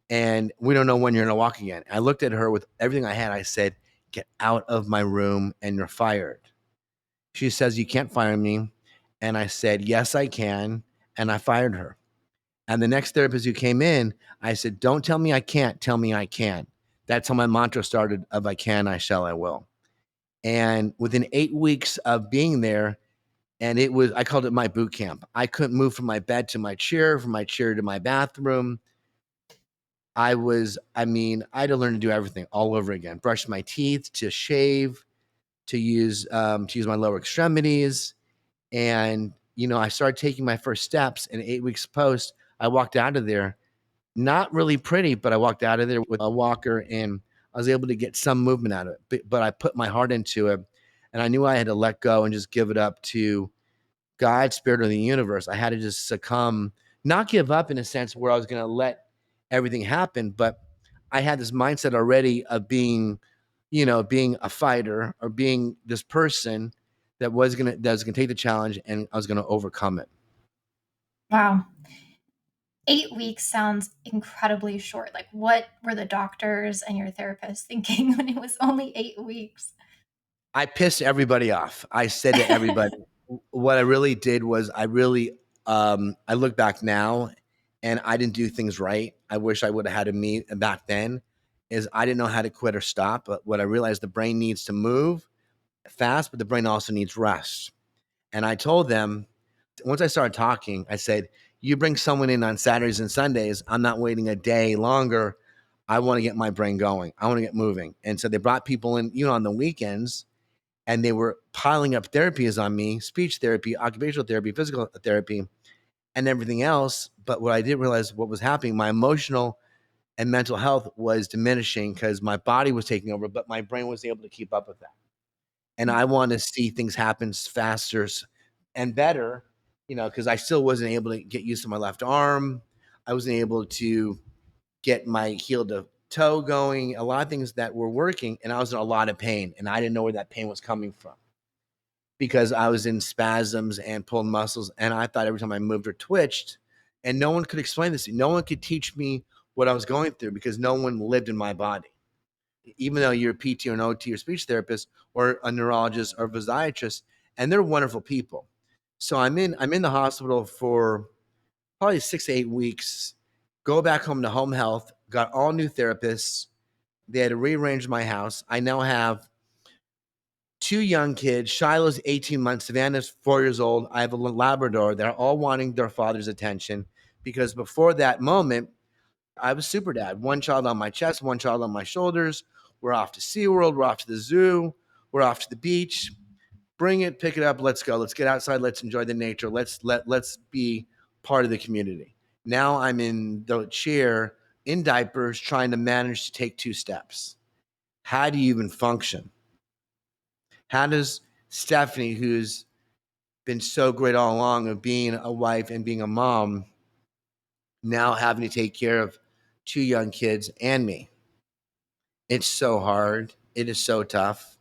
and we don't know when you're going to walk again. I looked at her with everything I had. I said, get out of my room and you're fired. She says, you can't fire me. And I said, yes, I can. And I fired her. And the next therapist who came in, I said, don't tell me I can't, tell me I can. That's how my mantra started of I can, I shall, I will. And within 8 weeks of being there, and I called it my boot camp. I couldn't move from my bed to my chair, from my chair to my bathroom. I had to learn to do everything all over again. Brush my teeth, to shave, to use my lower extremities. And, I started taking my first steps, and 8 weeks post, I walked out of there, not really pretty, but I walked out of there with a walker and I was able to get some movement out of it. But I put my heart into it, and I knew I had to let go and just give it up to God, spirit, or the universe. I had to just succumb, not give up in a sense where I was going to let everything happen, but I had this mindset already of being a fighter or being this person that was gonna take the challenge and I was gonna overcome it. Wow. 8 weeks sounds incredibly short. Like, what were the doctors and your therapist thinking when it was only 8 weeks? I pissed everybody off. I said to everybody, what I really did was I look back now and I didn't do things right. I wish I would have had a me back then. Is I didn't know how to quit or stop. But what I realized, the brain needs to move fast, but the brain also needs rest. And I told them, once I started talking, I said, you bring someone in on Saturdays and Sundays, I'm not waiting a day longer. I want to get my brain going. I want to get moving. And so they brought people in, on the weekends, and they were piling up therapies on me, speech therapy, occupational therapy, physical therapy, and everything else. But what I didn't realize what was happening, my emotional and mental health was diminishing because my body was taking over, but my brain was able to keep up with that. And I want to see things happen faster and better, because I still wasn't able to get used to my left arm. I wasn't able to get my heel to toe going, a lot of things that were working, and I was in a lot of pain, and I didn't know where that pain was coming from because I was in spasms and pulled muscles, and I thought every time I moved or twitched, and no one could explain this to me. No one could teach me what I was going through because no one lived in my body. even though you're a PT or an OT or speech therapist or a neurologist or physiatrist, and they're wonderful people. So I'm in the hospital for probably 6 to 8 weeks. Go back home to home health. Got all new therapists. They had to rearrange my house. I now have two young kids. Shiloh's 18 months. Savannah's 4 years old. I have a Labrador. They're all wanting their father's attention because before that moment, I was super dad. One child on my chest, one child on my shoulders. We're off to SeaWorld. We're off to the zoo. We're off to the beach. Bring it, pick it up. Let's go. Let's get outside. Let's enjoy the nature. Let's be part of the community. Now I'm in the chair in diapers trying to manage to take 2 steps. How do you even function? How does Stephanie, who's been so great all along of being a wife and being a mom, now having to take care of two young kids and me? It's so hard. It is so tough.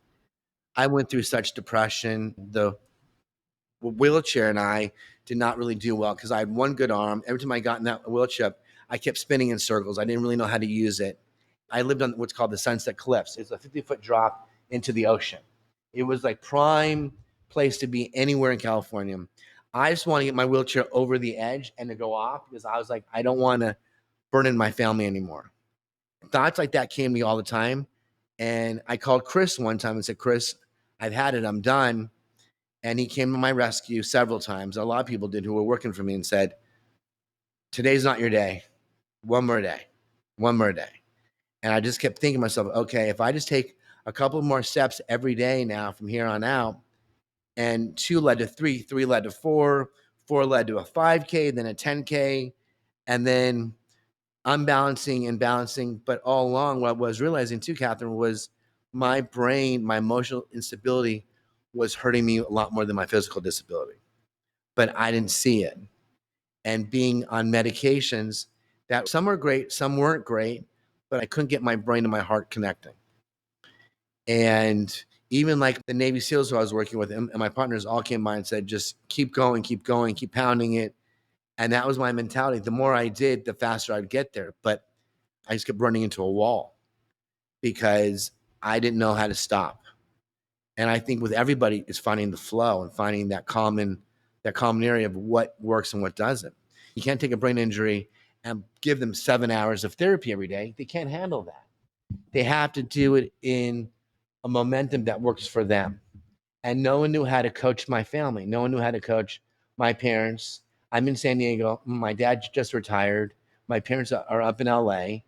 I went through such depression. The wheelchair and I did not really do well because I had one good arm. Every time I got in that wheelchair, I kept spinning in circles. I didn't really know how to use it. I lived on what's called the Sunset Cliffs. It's a 50-foot drop into the ocean. It was like prime place to be anywhere in California. I just want to get my wheelchair over the edge and to go off because I was like, I don't want to burn in my family anymore. Thoughts like that came to me all the time. And I called Chris one time and said, Chris, I've had it. I'm done. And he came to my rescue several times. A lot of people did who were working for me and said, today's not your day. One more day. One more day. And I just kept thinking to myself, okay, if I just take a couple more steps every day now from here on out, and two led to three, three led to four, four led to a 5K, then a 10K, and then unbalancing and balancing. But all along, what I was realizing too, Catherine, was my brain, my emotional instability was hurting me a lot more than my physical disability. But I didn't see it. And being on medications that some were great, some weren't great, but I couldn't get my brain and my heart connecting. And even like the Navy SEALs who I was working with and my partners all came by and said, just keep going, keep pounding it. And that was my mentality. The more I did, the faster I'd get there. But I just kept running into a wall because I didn't know how to stop. And I think with everybody, it's finding the flow and finding that common area of what works and what doesn't. You can't take a brain injury and give them 7 hours of therapy every day. They can't handle that. They have to do it in a momentum that works for them. And no one knew how to coach my family. No one knew how to coach my parents. I'm in San Diego. My dad just retired. My parents are up in LA.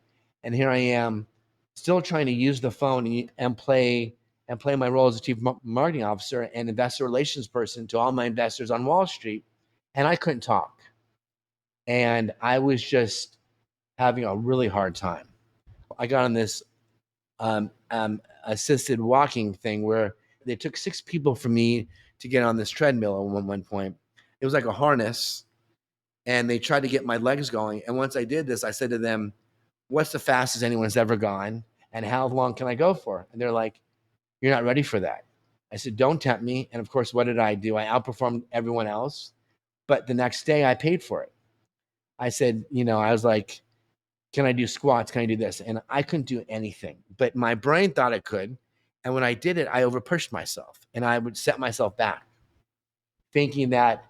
And here I am still trying to use the phone and play my role as a chief marketing officer and investor relations person to all my investors on Wall Street. And I couldn't talk. And I was just having a really hard time. I got on this assisted walking thing where they took 6 people from me to get on this treadmill at one point. It was like a harness, and they tried to get my legs going. And once I did this, I said to them, what's the fastest anyone's ever gone? And how long can I go for? And they're like, you're not ready for that. I said, don't tempt me. And of course, what did I do? I outperformed everyone else. But the next day, I paid for it. I said, I was like, can I do squats? Can I do this? And I couldn't do anything, but my brain thought I could. And when I did it, I overpushed myself and I would set myself back, thinking that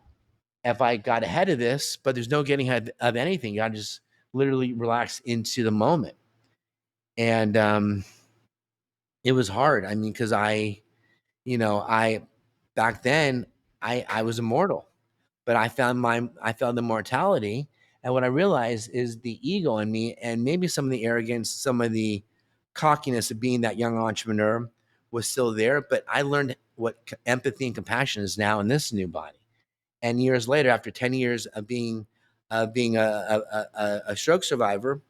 if I got ahead of this, but there's no getting ahead of anything, you got to just literally relax into the moment. And it was hard. I mean, because I back then I was immortal, but I found the mortality. And what I realized is the ego in me and maybe some of the arrogance, some of the cockiness of being that young entrepreneur was still there. But I learned what empathy and compassion is now in this new body. And years later, after 10 years of being a stroke survivor,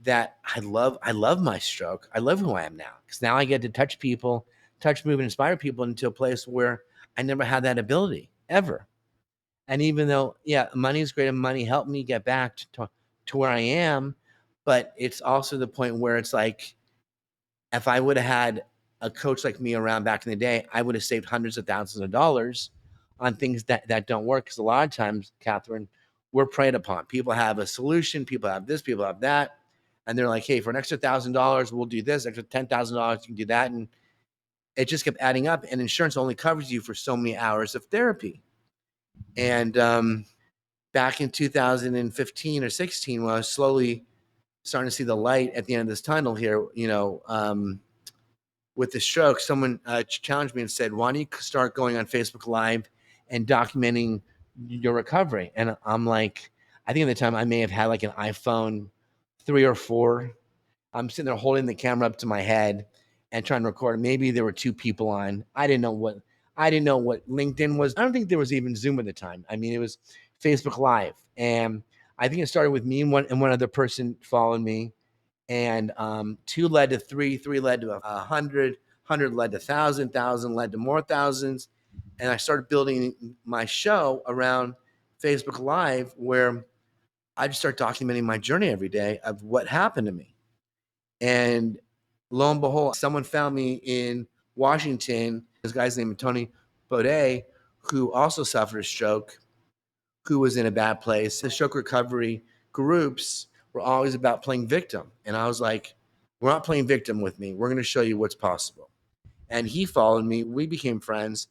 that I love my stroke. I love who I am now because now I get to touch people, touch, move, and inspire people into a place where I never had that ability ever. And even though, yeah, money is great and money helped me get back to where I am, but it's also the point where it's like, if I would have had a coach like me around back in the day, I would have saved hundreds of thousands of dollars on things that don't work. Because a lot of times, Catherine, we're preyed upon. People have a solution, people have this, people have that. And they're like, hey, for an extra $1,000, we'll do this. Extra $10,000, you can do that. And it just kept adding up. And insurance only covers you for so many hours of therapy. And back in 2015 or 16, when I was slowly starting to see the light at the end of this tunnel here, with the stroke, someone challenged me and said, why don't you start going on Facebook Live and documenting your recovery? And I'm like, I think at the time I may have had like an iPhone 3 or 4. I'm sitting there holding the camera up to my head and trying to record. Maybe there were 2 people on. I didn't know what LinkedIn was. I don't think there was even Zoom at the time. I mean, it was Facebook Live. And I think it started with me and one other person following me, and two led to three, three led to 100, 100 led to 1,000, 1,000 led to more thousands. And I started building my show around Facebook Live, where I just start documenting my journey every day of what happened to me. And lo and behold, someone found me in Washington. This guy's name is Tony Baudet, who also suffered a stroke, who was in a bad place. The stroke recovery groups were always about playing victim. And I was like, we're not playing victim with me. We're going to show you what's possible. And he followed me. We became friends.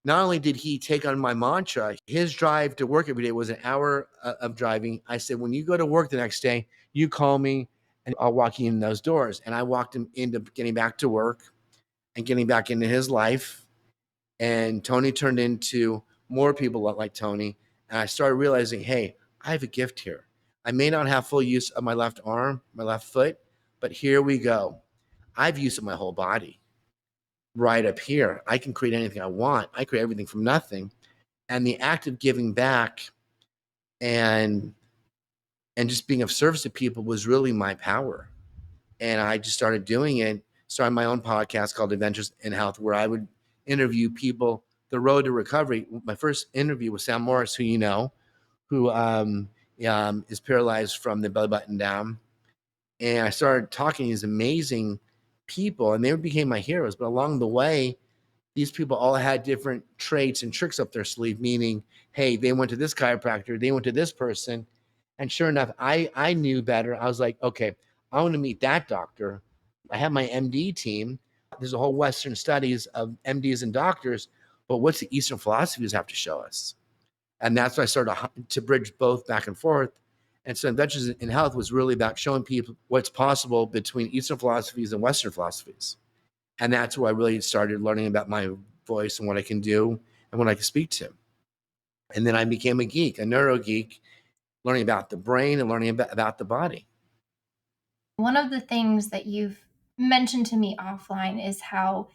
Not only did he take on my mantra, his drive to work every day was an hour of driving. I said, when you go to work the next day, you call me and I'll walk you in those doors. And I walked him into getting back to work and getting back into his life. And Tony turned into more people like Tony. And I started realizing, hey, I have a gift here. I may not have full use of my left arm, my left foot, but here we go. I've used my whole body right up here. I can create anything I want. I create everything from nothing. And the act of giving back and just being of service to people was really my power. And I just started doing it. Started my own podcast called Adventures in Health, where I would interview people, the road to recovery. My first interview was Sam Morris, who you know, who is paralyzed from the belly button down. And I started talking to these amazing people, and they became my heroes. But along the way, these people all had different traits and tricks up their sleeve, meaning, hey, they went to this chiropractor, they went to this person. And sure enough, I knew better. I was like, okay, I want to meet that doctor. I have my MD team. There's a whole Western studies of MDs and doctors, but what's the Eastern philosophies have to show us? And that's why I started to bridge both back and forth. And so Adventures in Health was really about showing people what's possible between Eastern philosophies and Western philosophies. And that's where I really started learning about my voice and what I can do and what I can speak to. And then I became a geek, a neuro geek, learning about the brain and learning about the body. One of the things that you've mentioned to me offline is how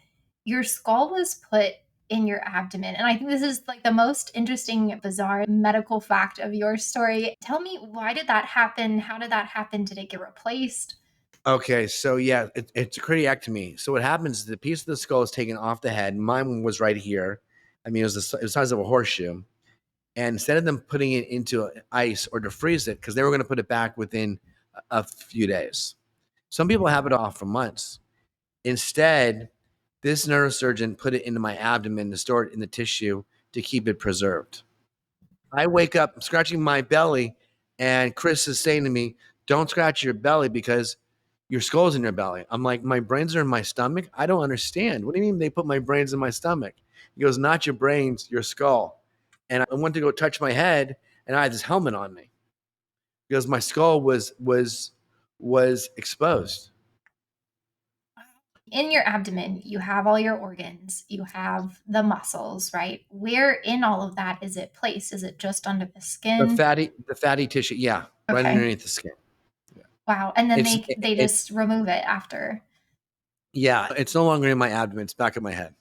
your skull was put in your abdomen. And I think this is like the most interesting, bizarre medical fact of your story. Tell me, why did that happen? How did that happen? Did it get replaced? Okay, so yeah, it's a cardiectomy. So what happens is the piece of the skull is taken off the head. Mine was right here. I mean, it was the size of a horseshoe. And instead of them putting it into ice or to freeze it, because they were going to put it back within a few days. Some people have it off for months. Instead, this neurosurgeon put it into my abdomen to store it in the tissue to keep it preserved. I wake up scratching my belly, and Chris is saying to me, don't scratch your belly because your skull's in your belly. I'm like, my brains are in my stomach? I don't understand. What do you mean they put my brains in my stomach? He goes, not your brains, your skull. And I went to go touch my head, and I had this helmet on me because my skull was exposed. In your abdomen, you have all your organs, you have the muscles, right? Where in all of that is it placed? Is it just under the The skin? fatty tissue, yeah, right Okay. underneath the skin. Yeah. Wow. And then It's they it, just remove it after. yeah, it's no longer in my abdomen, it's back of my head.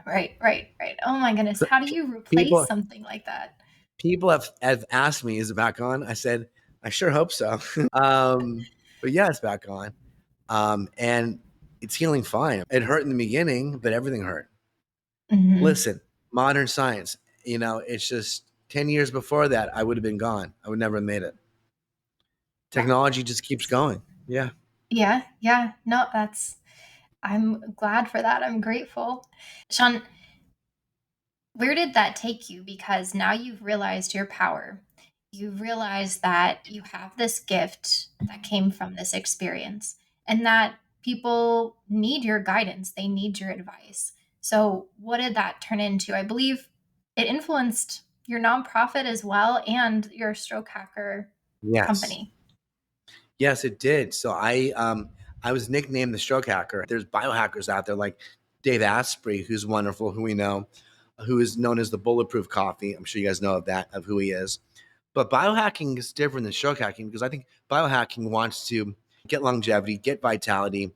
Right, right, right. Oh my goodness. How do you replace People something like that? people have asked me, is it back on? I said, I sure hope so. But yeah, it's back on. And it's healing fine. It hurt in the beginning, but everything hurt. Mhm. Listen, modern science, it's just 10 years before that, I would have been gone. I would never have made it. Wow. Technology just keeps going. Yeah. Yeah, yeah. No, I'm glad for that. I'm grateful. Sean, where did that take you? Because now you've realized your power. you realize that you have this gift that came from this experience and that people need your guidance, they need your advice. So, what did that turn into? I believe it influenced your nonprofit as well and your stroke hacker Yes. company. Yes, it did. So I was nicknamed the stroke hacker. There's biohackers out there like Dave Asprey, who's wonderful, who we know, who is known as the bulletproof coffee. I'm sure you guys know of that, of who he is. But biohacking is different than stroke hacking because I think biohacking wants to get longevity, get vitality,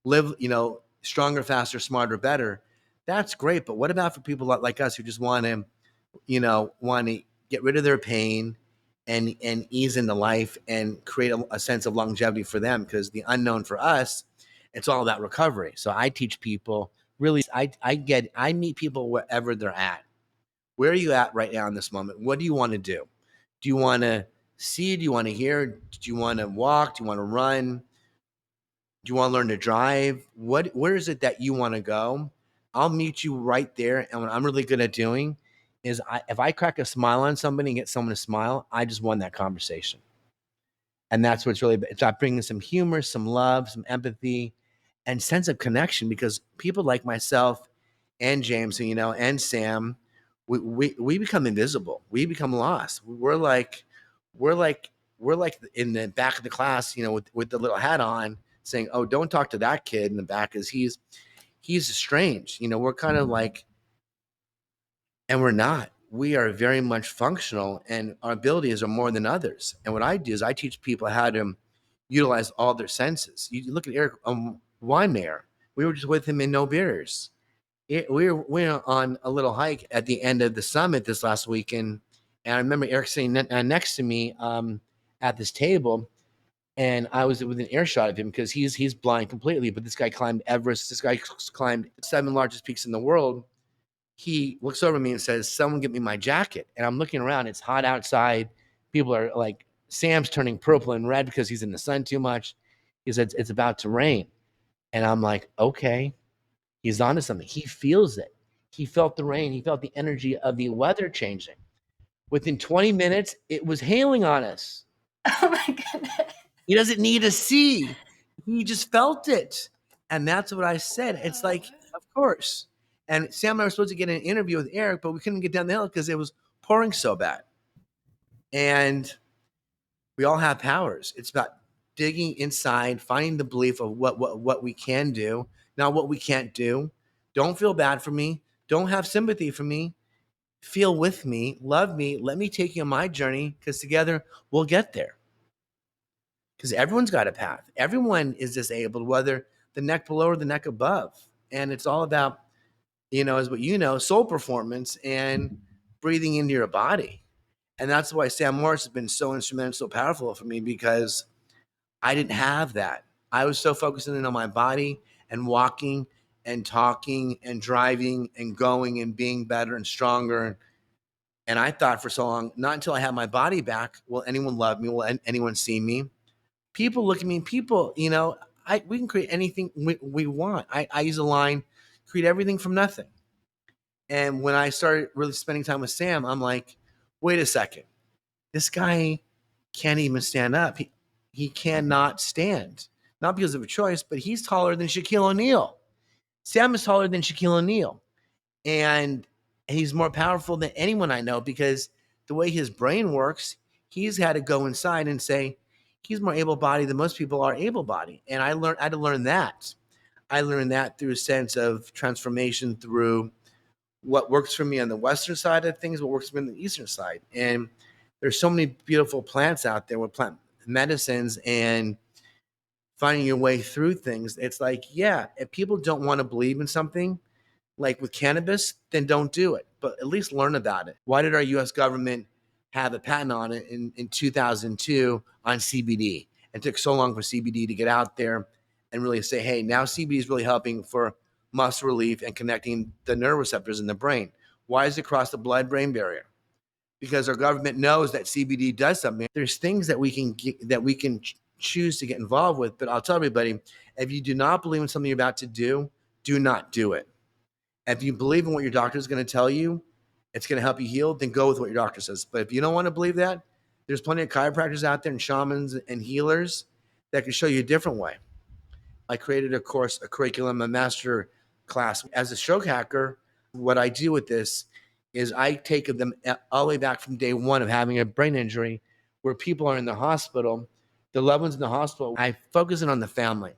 live, stronger, faster, smarter, better. That's great. But what about for people like us who just want to get rid of their pain and ease into life and create a sense of longevity for them? Because the unknown for us, it's all about recovery. So I teach people really. I meet people wherever they're at. Where are you at right now in this moment? What do you want to do? Do you want to see? Do you want to hear? Do you want to walk? Do you want to run? Do you want to learn to drive? Where is it that you want to go? I'll meet you right there. And what I'm really good at doing is if I crack a smile on somebody and get someone to smile, I just won that conversation. And that's what's really, it's about bringing some humor, some love, some empathy, and sense of connection because people like myself and James, and Sam, we become invisible. We become lost. We're like, we're like in the back of the class, with the little hat on saying, oh, don't talk to that kid in the back because he's strange. We're kind of like, and we're not. We are very much functional and our abilities are more than others. And what I do is I teach people how to utilize all their senses. You look at Eric Weinmayer. We were just with him in No Beers. We were on a little hike at the end of the summit this last weekend. And I remember Eric sitting next to me at this table. And I was within earshot of him because he's blind completely. But this guy climbed Everest. This guy climbed the seven largest peaks in the world. He looks over at me and says, "Someone get me my jacket." And I'm looking around. It's hot outside. People are like, Sam's turning purple and red because he's in the sun too much. He said, "It's about to rain." And I'm like, okay, he's onto something. He feels it. He felt the rain. He felt the energy of the weather changing. Within 20 minutes, it was hailing on us. Oh my goodness. He doesn't need to see. He just felt it. And that's what I said. It's Oh. like, of course. And Sam and I were supposed to get an interview with Eric, but we couldn't get down the hill because it was pouring so bad. And we all have powers. It's about digging inside, finding the belief of what we can do, not what we can't do. Don't feel bad for me. Don't have sympathy for me. Feel with me, love me. Let me take you on my journey because together we'll get there. Because everyone's got a path. Everyone is disabled, whether the neck below or the neck above. And it's all about, as what soul performance and breathing into your body. And that's why Sam Morris has been so instrumental, so powerful for me because I didn't have that. I was so focused in on my body and walking and talking and driving and going and being better and stronger. And I thought for so long, not until I had my body back, will anyone love me? Will anyone see me? People look at me. People, we can create anything we want. I use a line, create everything from nothing. And when I started really spending time with Sam, I'm like, wait a second. This guy can't even stand up. He cannot stand. Not because of a choice, but he's taller than Shaquille O'Neal. Sam is taller than Shaquille O'Neal. And he's more powerful than anyone I know because the way his brain works, he's had to go inside and say, he's more able bodied than most people are able bodied. And I had to learn that. I learned that through a sense of transformation through what works for me on the western side of things, what works for me on the eastern side. And there's so many beautiful plants out there with plant medicines and finding your way through things. It's like, yeah, if people don't want to believe in something, like with cannabis, then don't do it, but at least learn about it. Why did our US government have a patent on it in 2002 on CBD? It took so long for CBD to get out there and really say, hey, now CBD is really helping for muscle relief and connecting the nerve receptors in the brain. Why does it cross the blood-brain barrier? Because our government knows that CBD does something. There's things that we can choose to get involved with, but I'll tell everybody, if you do not believe in something you're about to do not do it. If you believe in what your doctor is going to tell you, it's going to help you heal, then go with what your doctor says. But if you don't want to believe that, There's plenty of chiropractors out there and shamans and healers that can show you a different way. I created a course, a curriculum, a master class. As a stroke hacker, what I do with this is I take them all the way back from day one of having a brain injury where people are in the hospital, the loved ones in the hospital. I focus in on the family.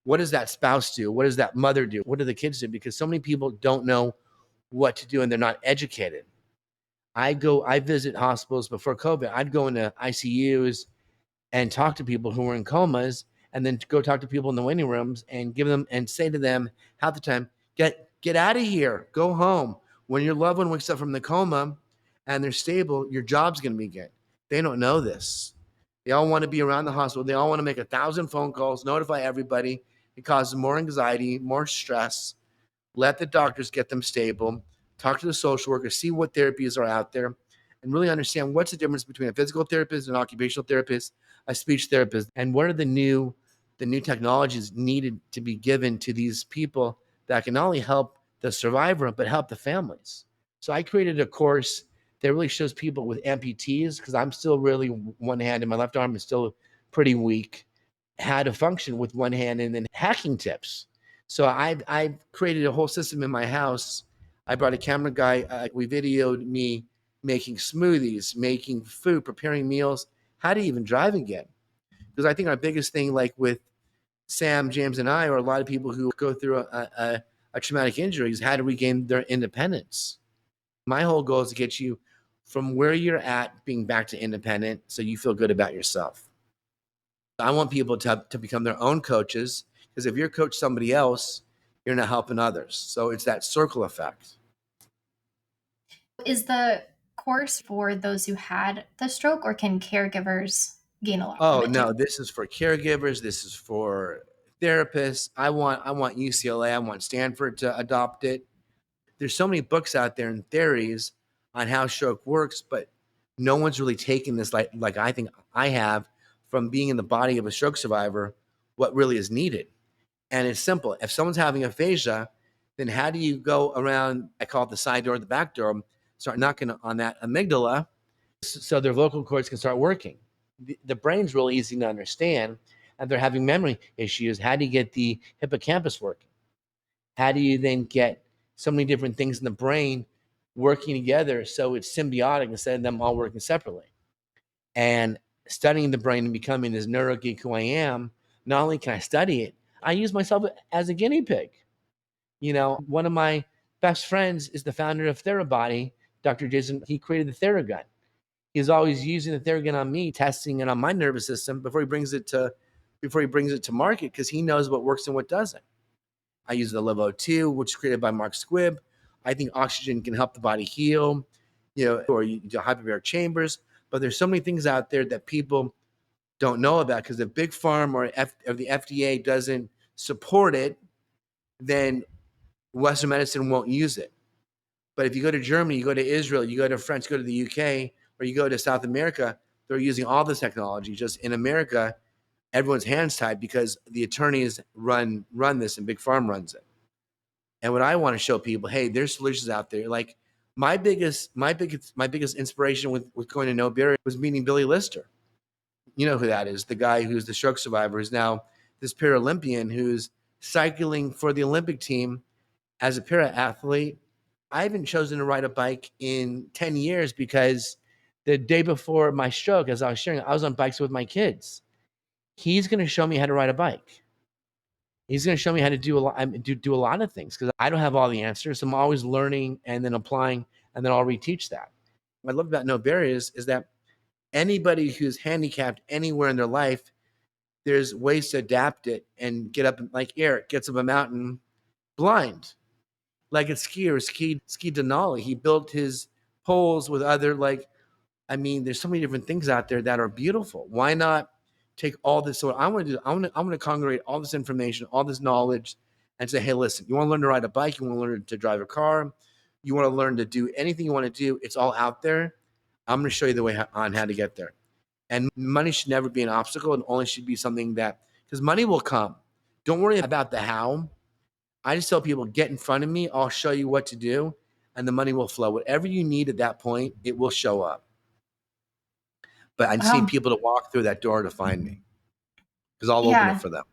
What does that spouse do? What does that mother do? What do the kids do? Because so many people don't know what to do and they're not educated. I visit hospitals before COVID. I'd go into ICUs and talk to people who were in comas and then go talk to people in the waiting rooms and give them and say to them half the time, get out of here, go home. When your loved one wakes up from the coma and they're stable, your job's going to be good. They don't know this. They all want to be around the hospital. They all want to make 1,000 phone calls, notify everybody. It causes more anxiety, more stress. Let the doctors get them stable, talk to the social workers, see what therapies are out there, and really understand what's the difference between a physical therapist, an occupational therapist, a speech therapist, and what are the new technologies needed to be given to these people that can not only help the survivor but help the families. So I created a course that really shows people with amputees because I'm still really one hand and my left arm is still pretty weak how to function with one hand and then hacking tips. So I've created a whole system in my house. I brought a camera guy. We videoed me making smoothies, making food, preparing meals, how to even drive again. Because I think our biggest thing, like with Sam, James, and I, or a lot of people who go through a traumatic injury, is how to regain their independence. My whole goal is to get you from where you're at being back to independent so you feel good about yourself. I want people to become their own coaches because if you're coach somebody else, you're not helping others. So it's that circle effect. Is the course for those who had the stroke, or can caregivers gain a lot from Oh it no, too? this is for caregivers. This is for therapists. I want UCLA. I want Stanford to adopt it. There's so many books out there and theories on how stroke works, but no one's really taken this like I think I have from being in the body of a stroke survivor. What really is needed. And it's simple. If someone's having aphasia, then how do you go around? I call it the side door, the back door, start knocking on that amygdala so their vocal cords can start working. The brain's really easy to understand, and they're having memory issues. How do you get the hippocampus working? How do you then get so many different things in the brain working together so it's symbiotic instead of them all working separately? And studying the brain and becoming this neuro geek who I am, not only can I study it, I use myself as a guinea pig. One of my best friends is the founder of Therabody, Dr. Jason. He created the Theragun. He's always using the Theragun on me, testing it on my nervous system before he brings it to market because he knows what works and what doesn't. I use the Livo 2, which is created by Mark Squibb. I think oxygen can help the body heal, or you do hyperbaric chambers. But there's so many things out there that people don't know about because if Big Pharma or the FDA doesn't support it, then Western medicine won't use it. But if you go to Germany, you go to Israel, you go to France, you go to the UK, or you go to South America, they're using all this technology. Just in America, everyone's hands tied because the attorneys run this and Big Pharma runs it. And what I want to show people, hey, there's solutions out there. Like my biggest inspiration with going to No Barrier was meeting Billy Lister. You know who that is? The guy who's the stroke survivor is now this Paralympian who's cycling for the Olympic team as a para athlete. I haven't chosen to ride a bike in 10 years because the day before my stroke, as I was sharing, I was on bikes with my kids. He's going to show me how to ride a bike. He's going to show me how to do a lot of things because I don't have all the answers. I'm always learning and then applying, and then I'll reteach that. What I love about No Barriers is that anybody who's handicapped anywhere in their life, there's ways to adapt it and get up. Like Eric gets up a mountain blind, like a skier, ski Denali. He built his poles with other there's so many different things out there that are beautiful. Why not take all this? So what I want to do, I want to congregate all this information, all this knowledge, and say, hey, listen, you want to learn to ride a bike, you want to learn to drive a car, you want to learn to do anything you want to do. It's all out there. I'm going to show you the way on how to get there. And money should never be an obstacle. It only should be something that because money will come. Don't worry about the how. I just tell people, get in front of me. I'll show you what to do, and the money will flow. Whatever you need at that point, it will show up. but I just need Wow. people to walk through that door to find me because I'll open it Yeah. for them.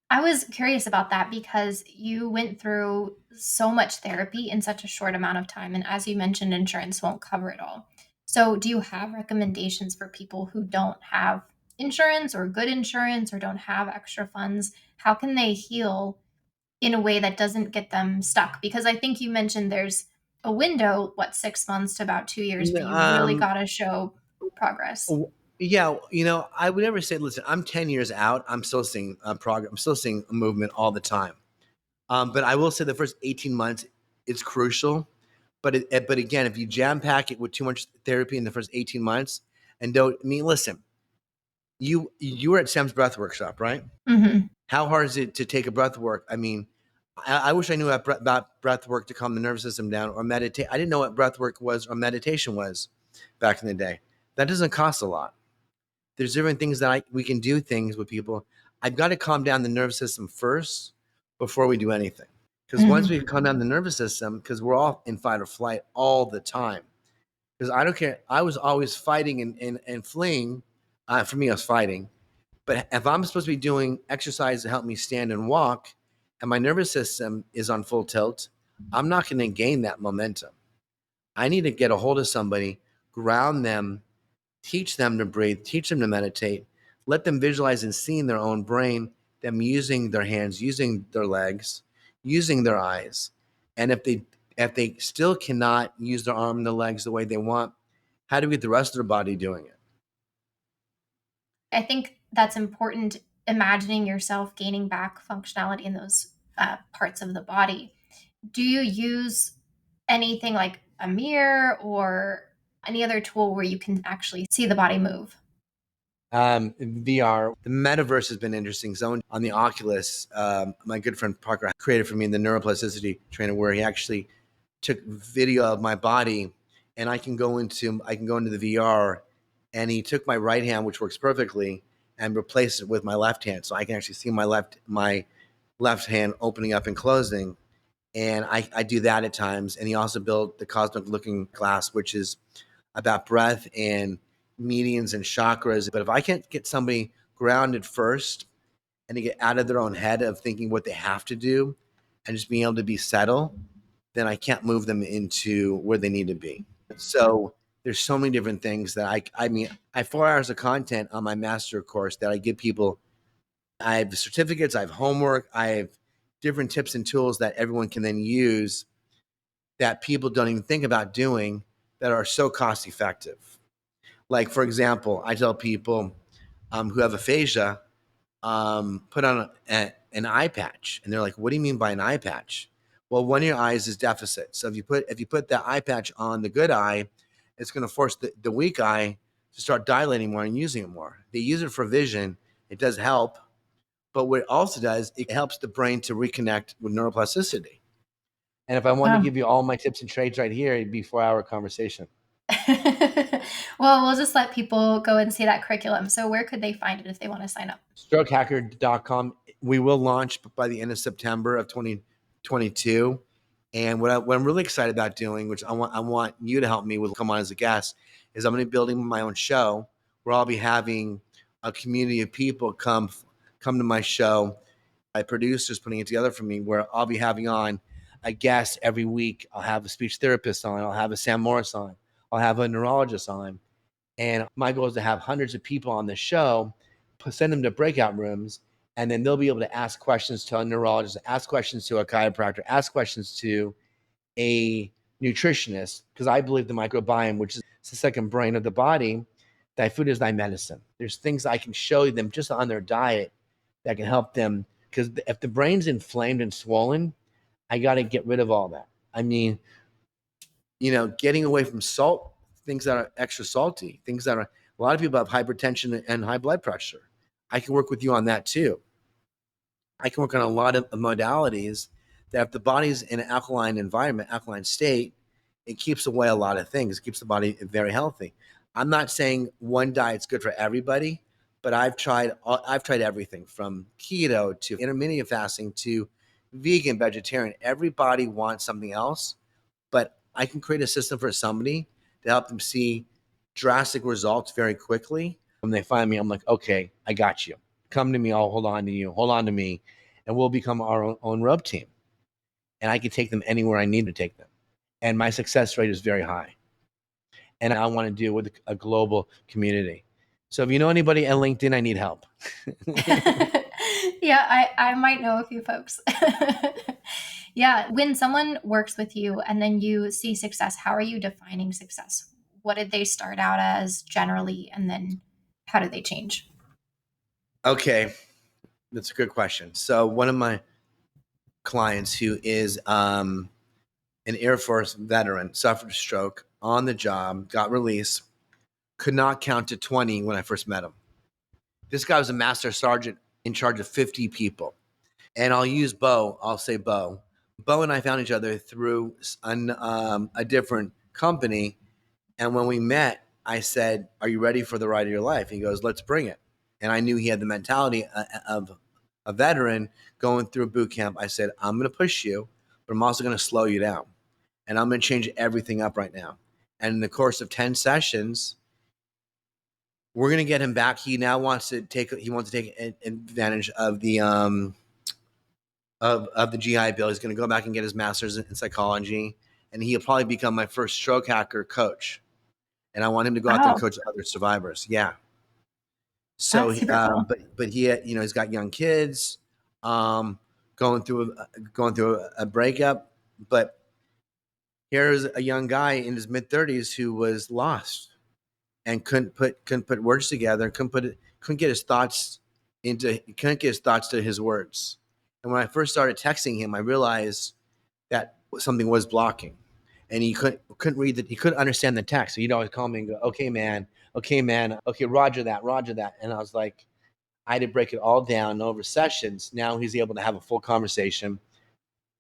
I was curious about that because you went through so much therapy in such a short amount of time. And as you mentioned, insurance won't cover it all. So, do you have recommendations for people who don't have insurance or good insurance or don't have extra funds? How can they heal in a way that doesn't get them stuck? Because I think you mentioned there's a window, what, 6 months to about 2 years, but you really Um, got to show progress. yeah, I would never say, listen, I'm 10 years out. I'm still seeing progress. I'm still seeing movement all the time. But I will say the first 18 months is crucial. But again, if you jam pack it with too much therapy in the first 18 months and don't, I mean, listen, you were at Sam's breath workshop, right? Hmm. How hard is it to take a breath work? I mean, I wish I knew about breath work to calm the nervous system down or meditate. I didn't know what breath work was or meditation was back in the day. That doesn't cost a lot. There's different things that we can do things with people. I've got to calm down the nervous system first before we do anything. Because once we Hmm. calm down the nervous system, because we're all in fight or flight all the time. Because I don't care. I was always fighting and fleeing. For me, I was fighting. But if I'm supposed to be doing exercise to help me stand and walk, and my nervous system is on full tilt, I'm not going to gain that momentum. I need to get a hold of somebody, ground them, teach them to breathe, teach them to meditate, let them visualize and see in their own brain them using their hands, using their legs, using their eyes. And if they still cannot use their arm and their legs the way they want, how do we get the rest of their body doing it? I think that's important, imagining yourself gaining back functionality in those parts of the body. Do you use anything like a mirror or any other tool where you can actually see the body move? VR, the metaverse has been interesting. Someone on the Oculus, my good friend Parker created for me the neuroplasticity trainer, where he actually took video of my body, and I can go into the VR, and he took my right hand, which works perfectly, and replaced it with my left hand, so I can actually see my left hand opening up and closing. And I do that at times. And he also built the cosmic looking glass, which is about breath and medians and chakras. But if I can't get somebody grounded first and to get out of their own head of thinking what they have to do and just being able to be settled, then I can't move them into where they need to be. So there's so many different things that I mean, I have 4 hours of content on my master course that I give people. I have certificates, I have homework, I have different tips and tools that everyone can then use that people don't even think about doing that are so cost effective. Like, for example, I tell people who have aphasia, put on an eye patch, and they're like, "What do you mean by an eye patch?" Well, one of your eyes is deficit, so if you put that eye patch on the good eye, it's going to force the weak eye to start dilating more and using it more. They use it for vision; it does help, but what it also does, it helps the brain to reconnect with neuroplasticity. And if I wanted to Wow. give you all my tips and trades right here, it'd be 4 hour conversation. Well, we'll just let people go and see that curriculum. So, where could they find it if they want to sign up? Strokehacker.com. We will launch by the end of September of 2022. And what I'm really excited about doing, which I want you to help me with, come on as a guest, is I'm going to be building my own show where I'll be having a community of people come to my show. My producer's putting it together for me, where I'll be having on a guest every week. I'll have a speech therapist on. I'll have a Sam Morris on. I'll have a neurologist on. And my goal is to have hundreds of people on the show, send them to breakout rooms, and then they'll be able to ask questions to a neurologist, ask questions to a chiropractor, ask questions to a nutritionist, because I believe the microbiome, which is the second brain of the body, thy food is thy medicine. There's things I can show them just on their diet that can help them. Because if the brain's inflamed and swollen, I got to get rid of all that. I mean, getting away from salt, things that are extra salty, things that are, a lot of people have hypertension and high blood pressure. I can work with you on that too. I can work on a lot of modalities that if the body's in an alkaline environment, alkaline state, it keeps away a lot of things. It keeps the body very healthy. I'm not saying one diet's good for everybody, but I've tried everything from keto to intermittent fasting to vegan, vegetarian. Everybody wants something else, but I can create a system for somebody to help them see drastic results very quickly. When they find me, I'm like, okay, I got you. Come to me, I'll hold on to you, hold on to me, and we'll become our own rub team. And I can take them anywhere I need to take them. And my success rate is very high. And I want to do it with a global community. So if you know anybody at LinkedIn, I need help. Yeah, I might know a few folks. Yeah, when someone works with you and then you see success, how are you defining success? What did they start out as generally, and then how did they change? Okay, that's a good question. So one of my clients who is an Air Force veteran suffered a stroke on the job, got released, could not count to 20 when I first met him. This guy was a master sergeant in charge of 50 people. And I'll use Bo. I'll say Bo. Bo and I found each other through a different company. And when we met, I said, "Are you ready for the ride of your life?" He goes, "Let's bring it." And I knew he had the mentality of a veteran going through boot camp. I said, "I'm going to push you, but I'm also going to slow you down. And I'm going to change everything up right now." And in the course of 10 sessions, we're going to get him back. He now wants to take advantage of the GI Bill. He's going to go back and get his master's in psychology, and he'll probably become my first stroke hacker coach. And I want him to go out there and Wow, coach other survivors. Yeah. So, that's super cool. but he, he's got young kids, um, going through a breakup. But here's a young guy in his mid-30s who was lost and couldn't put words together, couldn't get his thoughts couldn't get his thoughts to his words. And when I first started texting him, I realized that something was blocking, and he couldn't read that. He couldn't understand the text. So he'd always call me and go, okay, man, okay, roger that." And I was like, I had to break it all down over sessions. Now he's able to have a full conversation,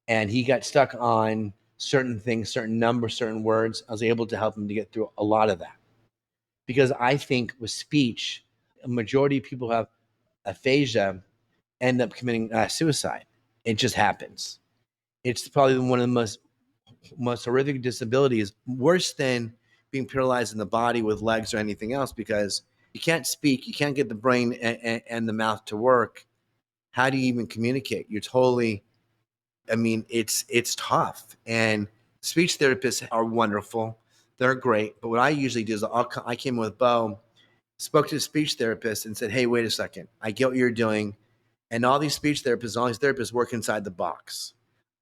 and he got stuck on certain things, certain numbers, certain words. I was able to help him to get through a lot of that, because I think with speech, a majority of people who have aphasia end up committing suicide. It just happens. It's probably one of the most horrific disabilities, worse than being paralyzed in the body with legs or anything else, because you can't speak, you can't get the brain and the mouth to work. How do you even communicate? You're totally, I mean, it's tough. And speech therapists are wonderful. They're great. But what I usually do is I came with Bo, spoke to a speech therapist and said, "Hey, wait a second. I get what you're doing. And all these speech therapists, all these therapists work inside the box.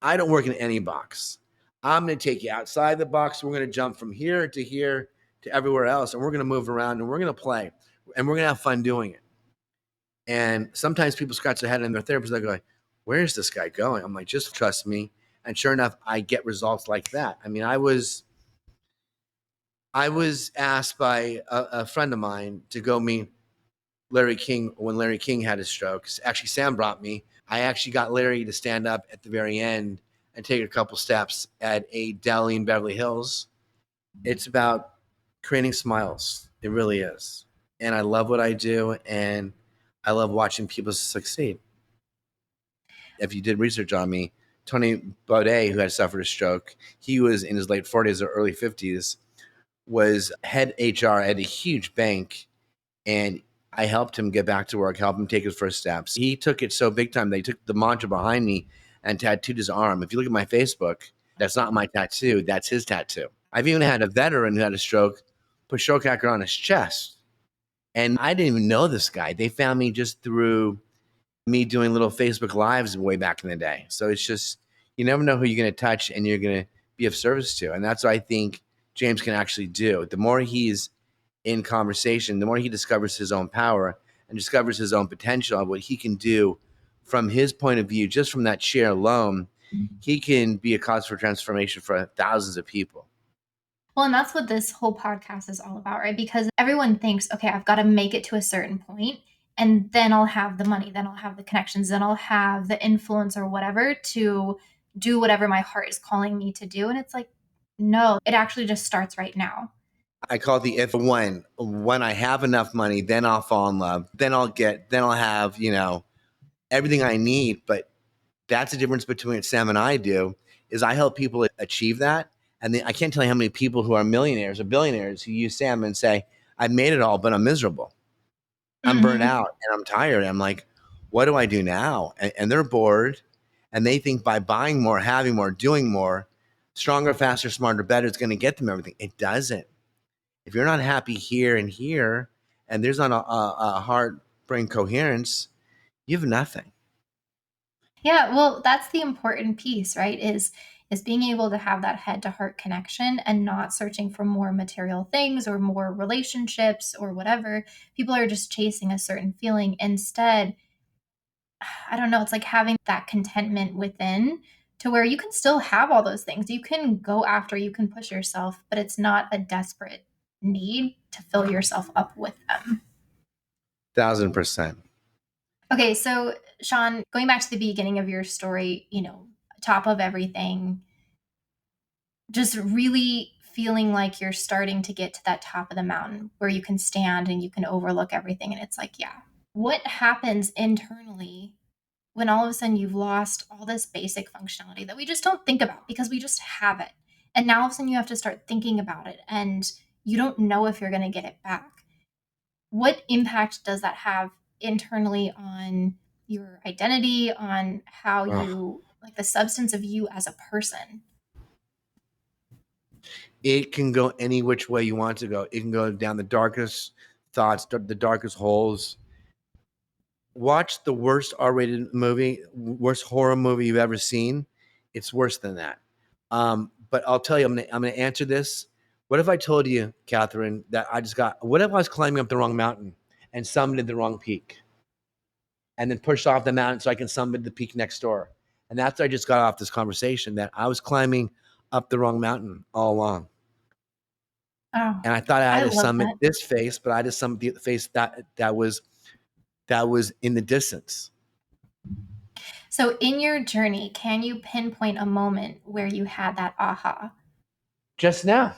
I don't work in any box. I'm going to take you outside the box. We're going to jump from here to everywhere else. And we're going to move around and we're going to play and we're going to have fun doing it." And sometimes people scratch their head and their therapist, they go, "Where's this guy going?" I'm like, "Just trust me." And sure enough, I get results like that. I mean, I was asked by a friend of mine to go meet Larry King when Larry King had his stroke. Actually, Sam brought me. I actually got Larry to stand up at the very end and take a couple steps at a deli in Beverly Hills. It's about creating smiles. It really is. And I love what I do, and I love watching people succeed. If you did research on me, Tony Baudet, who had suffered a stroke, he was in his late 40s or early 50s, was head HR at a huge bank, and I helped him get back to work, helped him take his first steps. He took it so big time, they took the mantra behind me and tattooed his arm. If you look at my Facebook, that's not my tattoo, that's his tattoo. I've even had a veteran who had a stroke put stroke hacker on his chest. And I didn't even know this guy. They found me just through me doing little Facebook Lives way back in the day. So it's just, you never know who you're going to touch and you're going to be of service to. And that's what I think James can actually do. The more he's in conversation, the more he discovers his own power and discovers his own potential of what he can do from his point of view, just from that share alone, he can be a cause for transformation for thousands of people. Well, and that's what this whole podcast is all about, right? Because everyone thinks, okay, I've got to make it to a certain point, and then I'll have the money, then I'll have the connections, then I'll have the influence or whatever to do whatever my heart is calling me to do. And it's like, no, it actually just starts right now. I call it the if when I have enough money, then I'll fall in love. Then I'll have, everything I need. But that's the difference between what Sam and I do is I help people achieve that. And I can't tell you how many people who are millionaires or billionaires who use Sam and say, I made it all, but I'm miserable. I'm burnt Hmm. out and I'm tired. I'm like, what do I do now? And they're bored and they think by buying more, having more, doing more, stronger, faster, smarter, better, it's going to get them everything. It doesn't. If you're not happy here and here, and there's not a heart brain coherence, you have nothing. Yeah, well, that's the important piece, right? Is being able to have that head to heart connection and not searching for more material things or more relationships or whatever. People are just chasing a certain feeling. Instead, I don't know, it's like having that contentment within to where you can still have all those things. You can go after, you can push yourself, but it's not a desperate need to fill yourself up with them. 1,000%. Okay, so Sean, going back to the beginning of your story, top of everything, just really feeling like you're starting to get to that top of the mountain where you can stand and you can overlook everything. And it's like, yeah, what happens internally when all of a sudden you've lost all this basic functionality that we just don't think about because we just have it? And now all of a sudden you have to start thinking about it and you don't know if you're going to get it back. What impact does that have internally on your identity, on how Oh, you like the substance of you as a person? it can go any which way you want to go. It can go down the darkest thoughts, the darkest holes. Watch the worst R-rated movie, worst horror movie you've ever seen. It's worse than that. But I'll tell you, I'm gonna answer this. What if I told you, Catherine, that I just got? What if I was climbing up the wrong mountain and summited the wrong peak, and then pushed off the mountain so I can summit the peak next door? And that's I just got off this conversation that I was climbing up the wrong mountain all along, Oh, and I thought I had I to love summit that. this face, but I just summit the face that was in the distance. So, in your journey, can you pinpoint a moment where you had that aha? Just now,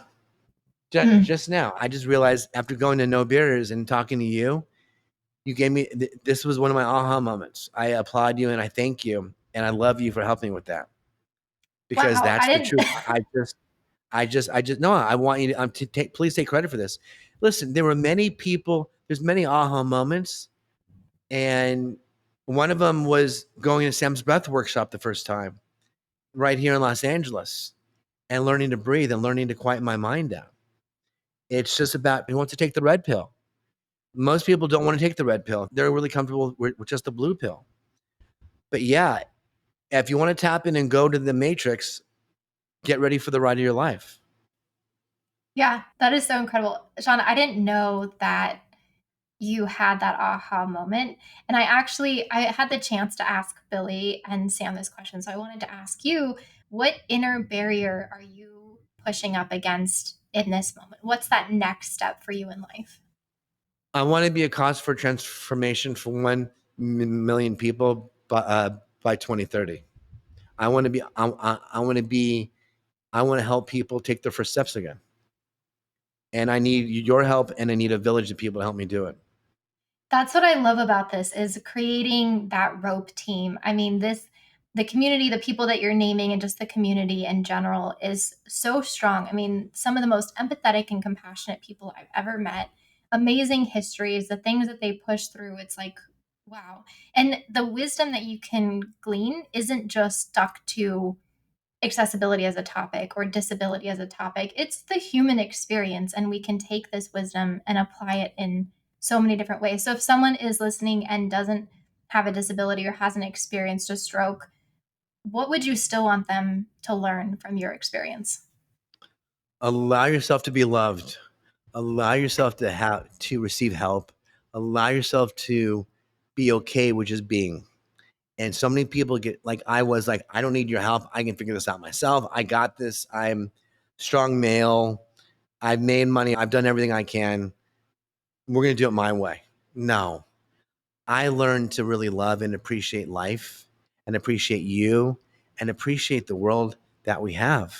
Mm. just now, I just realized after going to No Beers and talking to you, you gave me this was one of my aha moments. I applaud you and I thank you and I love you for helping with that because Wow, I that's the didn't. truth. I just no. I want you to take. Please take credit for this. Listen, there were many people. There's many aha moments, and one of them was going to Sam's breath workshop the first time right here in Los Angeles and learning to breathe and learning to quiet my mind down. It's just about who wants to take the red pill. Most people don't want to take the red pill. They're really comfortable with just the blue pill. But yeah, if you want to tap in and go to the matrix, get ready for the ride of your life. Yeah, that is so incredible. Sean, I didn't know that you had that aha moment. And I had the chance to ask Billy and Sam this question. So I wanted to ask you, what inner barrier are you pushing up against in this moment? What's that next step for you in life? I want to be a cause for transformation for 1 million people by 2030. I want to be. I want to be. I want to help people take their first steps again. And I need your help, and I need a village of people to help me do it. That's what I love about this is creating that rope team. I mean, the community, the people that you're naming and just the community in general is so strong. I mean, some of the most empathetic and compassionate people I've ever met. Amazing histories, the things that they push through, it's like wow. And the wisdom that you can glean isn't just stuck to accessibility as a topic or disability as a topic. It's the human experience, and we can take this wisdom and apply it in so many different ways. So, if someone is listening and doesn't have a disability or hasn't experienced a stroke, what would you still want them to learn from your experience? Allow yourself to be loved. Allow yourself to receive help. Allow yourself to be okay with just being. And so many people get like I was like, I don't need your help. I can figure this out myself. I got this. I'm strong male. I've made money. I've done everything I can. We're going to do it my way. No, I learned to really love and appreciate life and appreciate you and appreciate the world that we have.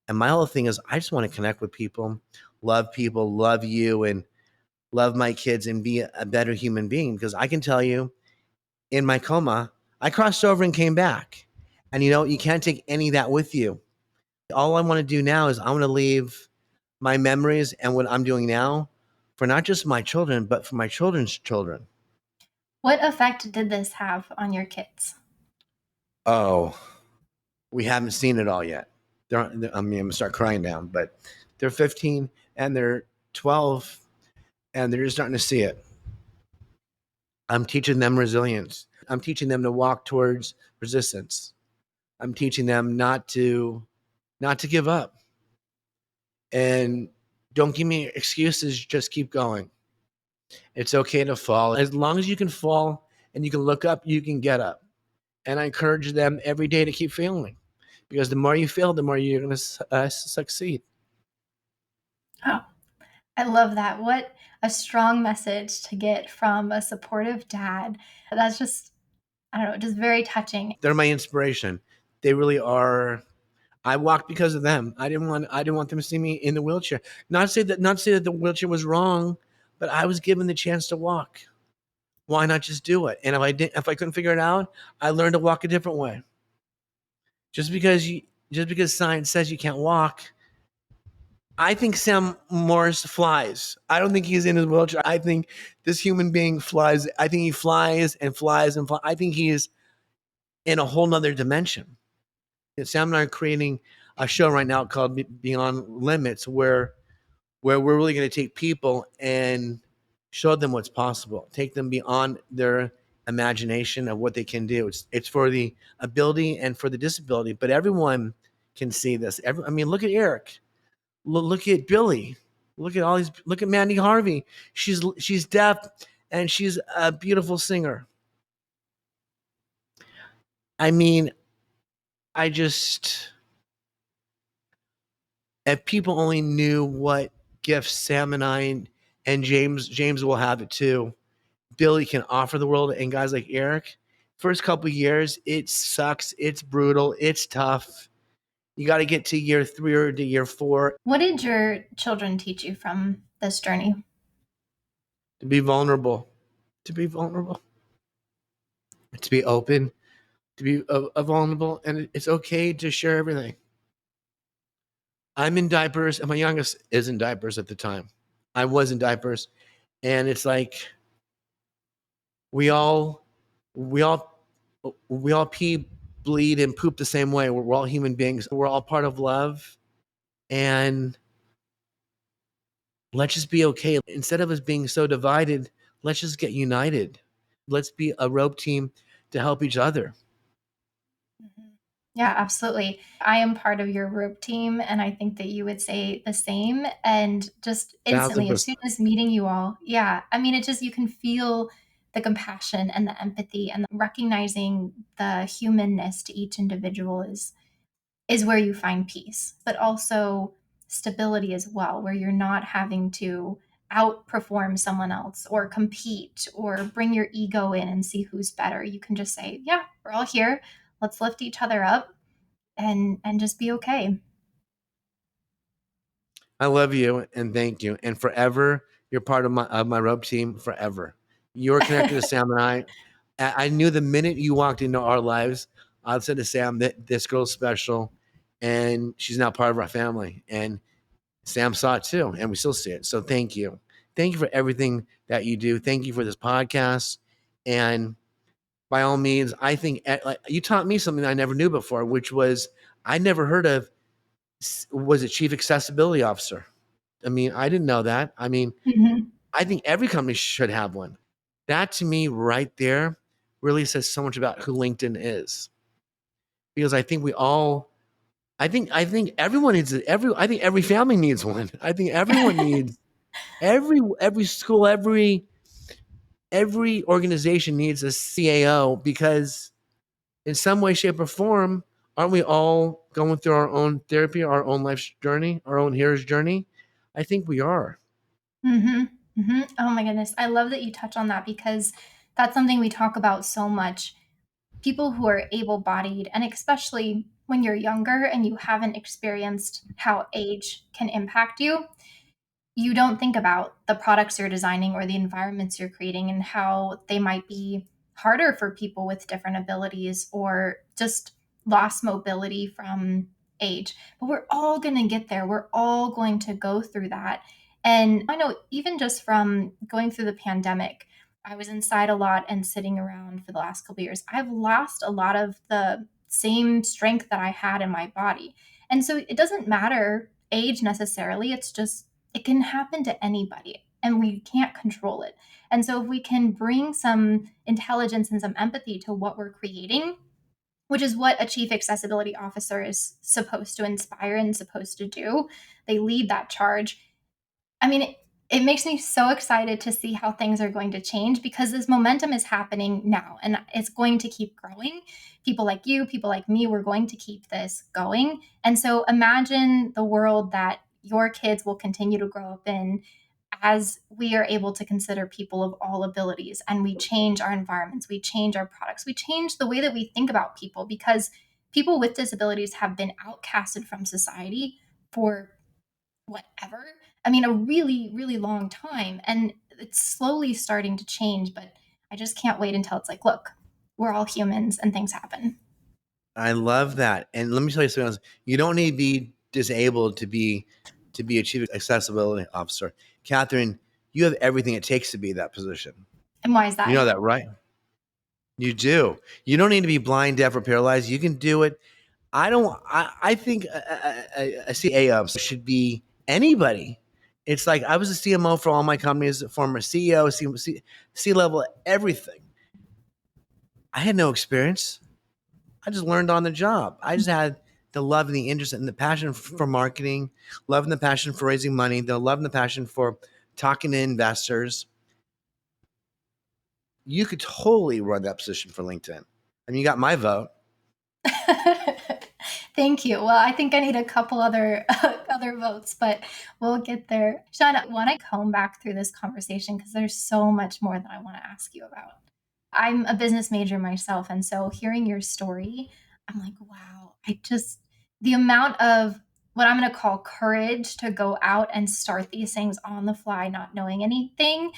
And my whole thing is, I just want to connect with people, love you, and love my kids and be a better human being. Because I can tell you, in my coma, I crossed over and came back. And you know, you can't take any of that with you. All I want to do now is I want to leave my memories and what I'm doing now for not just my children, but for my children's children. What effect did this have on your kids? Oh, we haven't seen it all yet. I mean, I'm gonna start crying now, but they're 15 and they're 12, and they're just starting to see it. I'm teaching them resilience. I'm teaching them to walk towards resistance. I'm teaching them not to give up, and don't give me excuses. Just keep going. It's okay to fall. As long as you can fall and you can look up, you can get up. And I encourage them every day to keep failing, because the more you fail, the more you're going to succeed. Oh, I love that. What a strong message to get from a supportive dad. That's just, I don't know, just very touching. They're my inspiration. They really are. I walked because of them. I didn't want them to see me in the wheelchair. Not to say that the wheelchair was wrong, but I was given the chance to walk. Why not just do it? And if I couldn't figure it out, I learned to walk a different way. Just because you just because science says you can't walk, I think Sam Morris flies. I don't think he's in his wheelchair. I think this human being flies. I think he flies and flies and flies. I think he's in a whole nother dimension. And Sam and I are creating a show right now called Beyond Limits, where we're really going to take people and show them what's possible, take them beyond their imagination of what they can do. It's for the ability and for the disability, but everyone can see this. I mean, look at Eric. Look at Billy. Look at all these. Look at Mandy Harvey. She's deaf and she's a beautiful singer. I mean, I just if people only knew what gifts Sam and I and James will have it too. Billy can offer the world, and guys like Eric. First couple years, it sucks. It's brutal. It's tough. You got to get to year 3 or to year 4 What did your children teach you from this journey? to be vulnerable. To be vulnerable. To be open. To be vulnerable, and it's okay to share everything. I'm in diapers, and my youngest is in diapers at the time. I was in diapers, and it's like we all we all we all pee, bleed, and poop the same way. We're all human beings. We're all part of love, and let's just be okay. Instead of us being so divided, let's just get united. Let's be a rope team to help each other. Mhm. Yeah, absolutely. I am part of your group team, and I think that you would say the same. And just Thousand instantly, as soon percent. as meeting you all, yeah, I mean, it just, you can feel the compassion and the empathy and recognizing the humanness to each individual is where you find peace, but also stability as well, where you're not having to outperform someone else or compete or bring your ego in and see who's better. You can just say, yeah, we're all here. Let's lift each other up and just be okay. I love you and thank you. And forever, you're part of my rope team forever. You're connected to Sam and I. I knew the minute you walked into our lives, I said to Sam that this girl's special, and she's now part of our family. And Sam saw it too, and we still see it. So thank you. Thank you for everything that you do. Thank you for this podcast. And by all means, I think like, you taught me something I never knew before, which was I never heard of was a chief accessibility officer. I mean, I didn't know that. I mean, Mhm. I think every company should have one. That to me, right there, really says so much about who LinkedIn is. Because I think we all, I think everyone needs it. I think every family needs one. I think everyone needs every school, every organization needs a CAO, because in some way, shape, or form, aren't we all going through our own therapy, our own life's journey, our own hero's journey? I think we are. Mhm. Mhm. Oh my goodness. I love that you touch on that because that's something we talk about so much. People who are able-bodied, and especially when you're younger and you haven't experienced how age can impact you, you don't think about the products you're designing or the environments you're creating and how they might be harder for people with different abilities or just lost mobility from age. But we're all going to get there. We're all going to go through that. And I know even just from going through the pandemic, I was inside a lot and sitting around for the last couple of years. I've lost a lot of the same strength that I had in my body. And so it doesn't matter age necessarily. It's just, it can happen to anybody and we can't control it. And so if we can bring some intelligence and some empathy to what we're creating, which is what a chief accessibility officer is supposed to inspire and supposed to do, they lead that charge. I mean, it makes me so excited to see how things are going to change because this momentum is happening now and it's going to keep growing. People like you, people like me, we're going to keep this going. And so imagine the world that your kids will continue to grow up in as we are able to consider people of all abilities and we change our environments, we change our products, we change the way that we think about people because people with disabilities have been outcasted from society for whatever. I mean, a really, really long time. And it's slowly starting to change, but I just can't wait until it's like, look, we're all humans and things happen. I love that. And let me tell you something else. You don't need to be disabled to be a chief accessibility officer. Catherine, you have everything it takes to be that position. And why is You that? know that, right? You do. You don't need to be blind, deaf, or paralyzed. You can do it. I don't. I think a CAO should be anybody. It's like I was a CMO for all my companies, former CEO, C level, everything. I had no experience. I just learned on the job. I just had the love and the interest and the passion for marketing, love and the passion for raising money, the love and the passion for talking to investors. You could totally run that position for LinkedIn. I mean, you got my vote. Thank you. Well, I think I need a couple other other votes, but we'll get there. Sean, I want to comb back through this conversation because there's so much more that I want to ask you about. I'm a business major myself, and so hearing your story, I'm like, wow, the amount of what I'm going to call courage to go out and start these things on the fly, not knowing anything,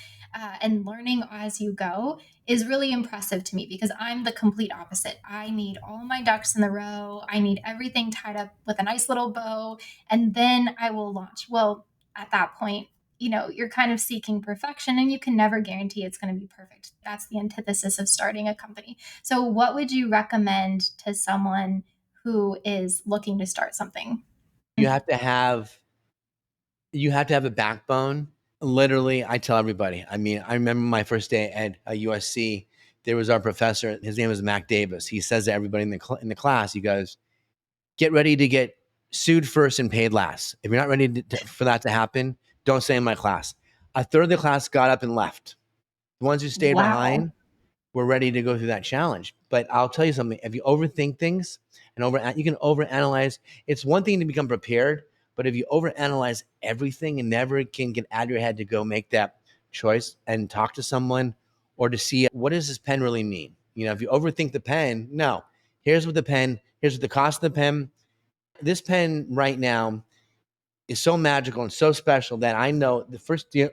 and learning as you go is really impressive to me because I'm the complete opposite. I need all my ducks in the row. I need everything tied up with a nice little bow, and then I will launch. Well, at that point, you're kind of seeking perfection and you can never guarantee it's going to be perfect. That's the antithesis of starting a company. So, what would you recommend to someone who is looking to start something? You have to have a backbone. Literally, I tell everybody. I mean, I remember my first day at USC. There was our professor. His name was Mac Davis. He says to everybody in the class, he goes, "Get ready to get sued first and paid last. If you're not ready for that to happen, don't stay in my class." A third of the class got up and left. The ones who stayed Wow. behind were ready to go through that challenge. But I'll tell you something: if you overthink things and you can overanalyze. It's one thing to become prepared, but if you overanalyze everything and never can get out of your head to go make that choice and talk to someone or to see what does this pen really mean? If you overthink the pen, no. Here's what the cost of the pen. This pen right now is so magical and so special that I know the first deal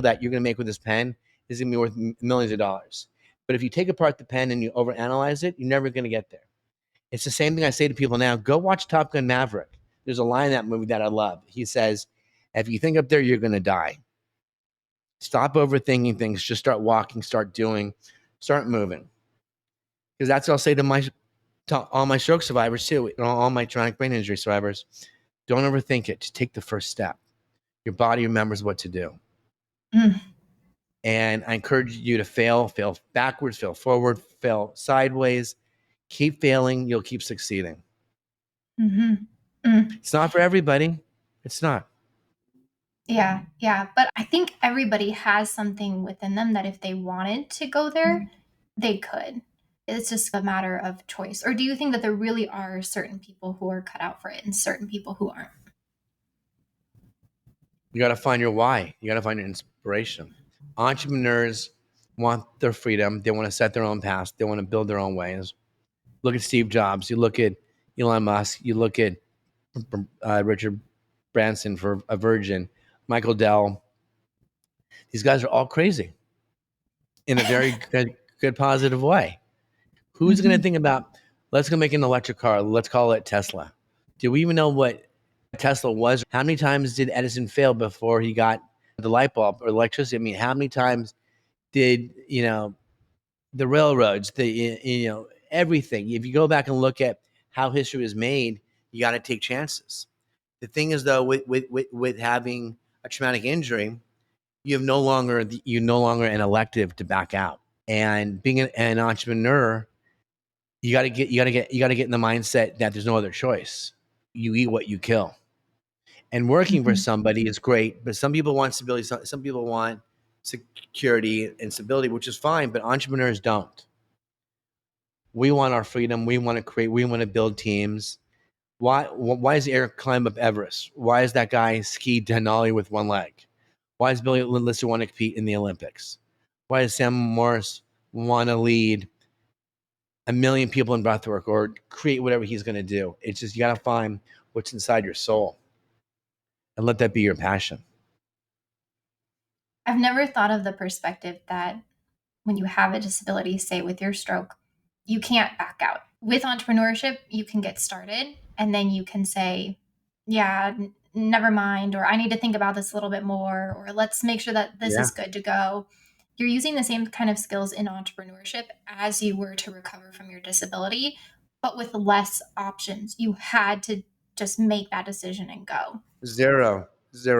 that you're going to make with this pen is going to be worth millions of dollars. But if you take apart the pen and you overanalyze it, you're never going to get there. It's the same thing I say to people now. Go watch Top Gun Maverick. There's a line in that movie that I love. He says, if you think up there, you're going to die. Stop overthinking things. Just start walking, start doing, start moving. Because that's what I'll say to all my stroke survivors too, and all my traumatic brain injury survivors. Don't overthink it. Just take the first step. Your body remembers what to do. Mm. And I encourage you to fail backwards, fail forward, fail sideways. Keep failing. You'll keep succeeding. Hmm. Mm. It's not for everybody. It's not. Yeah, yeah. But I think everybody has something within them that if they wanted to go there, they could. It's just a matter of choice. Or do you think that there really are certain people who are cut out for it and certain people who aren't? You got to find your why. You got to find your inspiration. Entrepreneurs want their freedom. They want to set their own path. They want to build their own ways. Look at Steve Jobs. You look at Elon Musk. You look at Richard Branson for a Virgin, Michael Dell. These guys are all crazy in a very good positive way. Who's going to Hmm. think about, let's go make an electric car. Let's call it Tesla. Do we even know what Tesla was? How many times did Edison fail before he got the light bulb or electricity? I mean, how many times did, the railroads, everything. If you go back and look at how history was made, you got to take chances. The thing is, though, with having a traumatic injury, you're no longer an elective to back out. And being an entrepreneur, you got to get in the mindset that there's no other choice. You eat what you kill. And working for Mhm. somebody is great, but some people want stability. Some people want security and stability, which is fine, but entrepreneurs don't. We want our freedom. We want to create. We want to build teams. Why does Eric climb up Everest? Why is that guy ski Denali with one leg? Why does Billy Lister want to compete in the Olympics? Why does Sam Morris want to lead a million people in breathwork or create whatever he's going to do? It's just you got to find what's inside your soul and let that be your passion. I've never thought of the perspective that when you have a disability, say with your stroke, you can't back out. With entrepreneurship, you can get started and then you can say, yeah, never mind, or I need to think about this a little bit more, or let's make sure that this Yeah, is good to go. You're using the same kind of skills in entrepreneurship as you were to recover from your disability, but with less options. You had to just make that decision and go. zero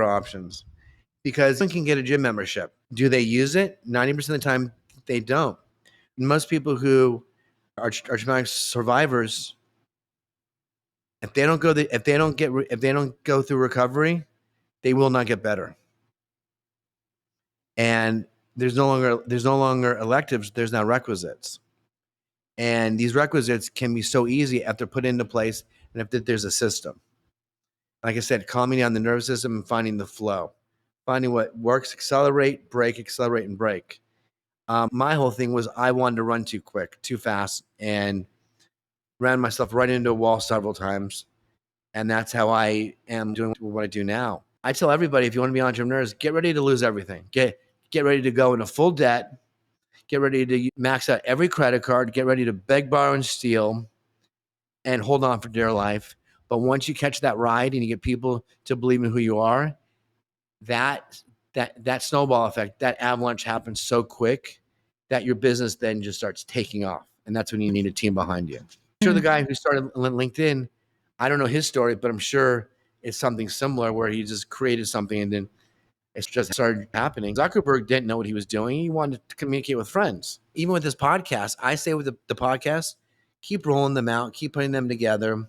options because someone can get a gym membership. Do they use it? 90% of the time, they don't. Most people who are traumatic survivors, if they don't go through recovery, they will not get better. And there's no longer electives. There's now requisites, and these requisites can be so easy if they're put into place and if there's a system. Like I said, calming down the nervous system and finding the flow, finding what works, accelerate, and break. My whole thing was I wanted to run too quick, too fast, and ran myself right into a wall several times. And that's how I am doing what I do now. I tell everybody, if you want to be entrepreneurs, get ready to lose everything. Get ready to go into full debt. Get ready to max out every credit card. Get ready to beg, borrow, and steal, and hold on for dear life. But once you catch that ride and you get people to believe in who you are, that that snowball effect, that avalanche happens so quick that your business then just starts taking off, and that's when you need a team behind you. I'm sure the guy who started LinkedIn, I don't know his story, but I'm sure it's something similar where he just created something and then it just started happening. Zuckerberg didn't know what he was doing. He wanted to communicate with friends. Even with this podcast, I say with the podcast, keep rolling them out, keep putting them together,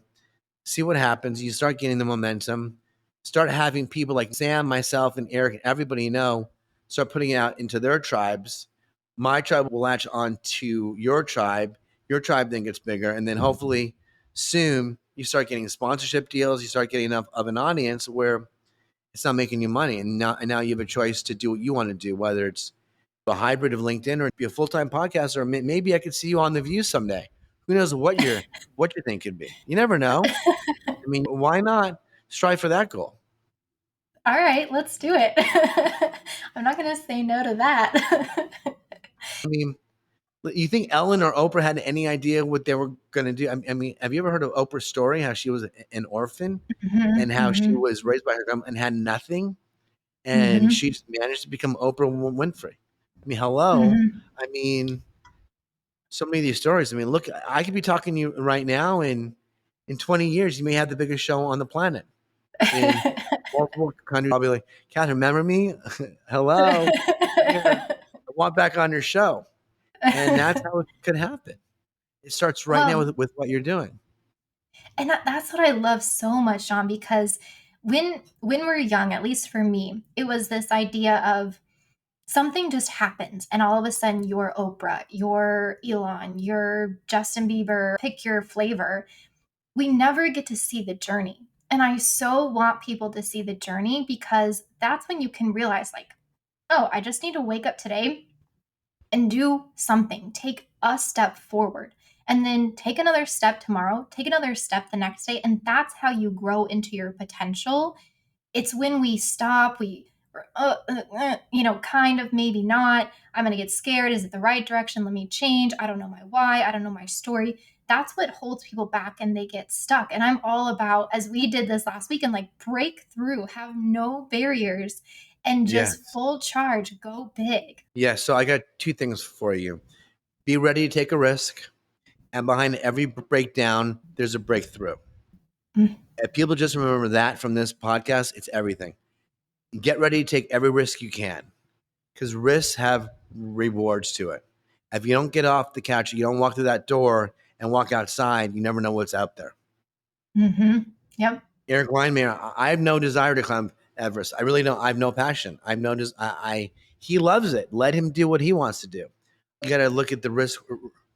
see what happens. You start getting the momentum, start having people like Sam, myself, and Eric, and everybody you know, start putting it out into their tribes. My tribe will latch on to your tribe. Your tribe then gets bigger. And then hopefully soon you start getting sponsorship deals. You start getting enough of an audience where it's not making you money. And now you have a choice to do what you want to do, whether it's a hybrid of LinkedIn or be a full-time podcaster. Or maybe I could see you on The View someday. Who knows what your thing could be? You never know. I mean, why not strive for that goal? All right, let's do it. I'm not going to say no to that. I mean, you think Ellen or Oprah had any idea what they were going to do? I mean, have you ever heard of Oprah's story? How she was an orphan Mhm, and how she mhm, was raised by her grandma and had nothing, and mhm, she just managed to become Oprah Winfrey. I mean, hello. mhm. I mean, so many of these stories. I mean, look, I could be talking to you right now, and in 20 years, you may have the biggest show on the planet in multiple countries. I'll be like, Catherine, remember me? Hello. I'm here. I want back on your show. And that's how it could happen. It starts right now Well, with what you're doing. and that's what I love so much, John, because when we're young, at least for me, it was this idea of something just happens and all of a sudden you're Oprah, you're Elon, you're Justin Bieber, pick your flavor. We never get to see the journey. And I so want people to see the journey because that's when you can realize, like, oh, I just need to wake up today and do something, take a step forward, and then take another step tomorrow, take another step the next day. And that's how you grow into your potential. It's when we stop, kind of, maybe not. I'm going to get scared. Is it the right direction? Let me change. I don't know my why. I don't know my story. That's what holds people back and they get stuck. And I'm all about, as we did this last weekend, like break through, have no barriers, and just Yes. full charge, go big. Yes. So I got two things for you. Be ready to take a risk. And behind every breakdown, there's a breakthrough. Mm, If people just remember that from this podcast, it's everything. Get ready to take every risk you can because risks have rewards to it. If you don't get off the couch, you don't walk through that door and walk outside, you never know what's out there. mm-hmm. Yep. Eric Weinman, I have no desire to climb Everest. I really don't. I have no passion. I have no. He loves it. Let him do what he wants to do. You got to look at the risk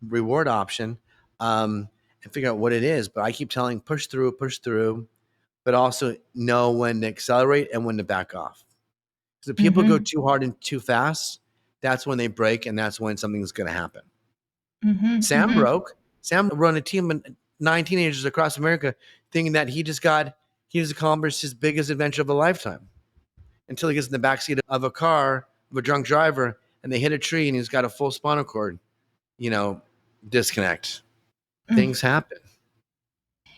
reward option and figure out what it is. But I keep telling, push through, but also know when to accelerate and when to back off. Because if people go Mm-hmm. too hard and too fast, that's when they break, and that's when something's going to happen. Mm-hmm. Sam Mm-hmm. broke. Sam run a team of 9 teenagers across America, thinking that he just accomplished his biggest adventure of a lifetime. Until he gets in the backseat of a car of a drunk driver, and they hit a tree, and he's got a full spinal cord, you know, disconnect. Mm, Things happen.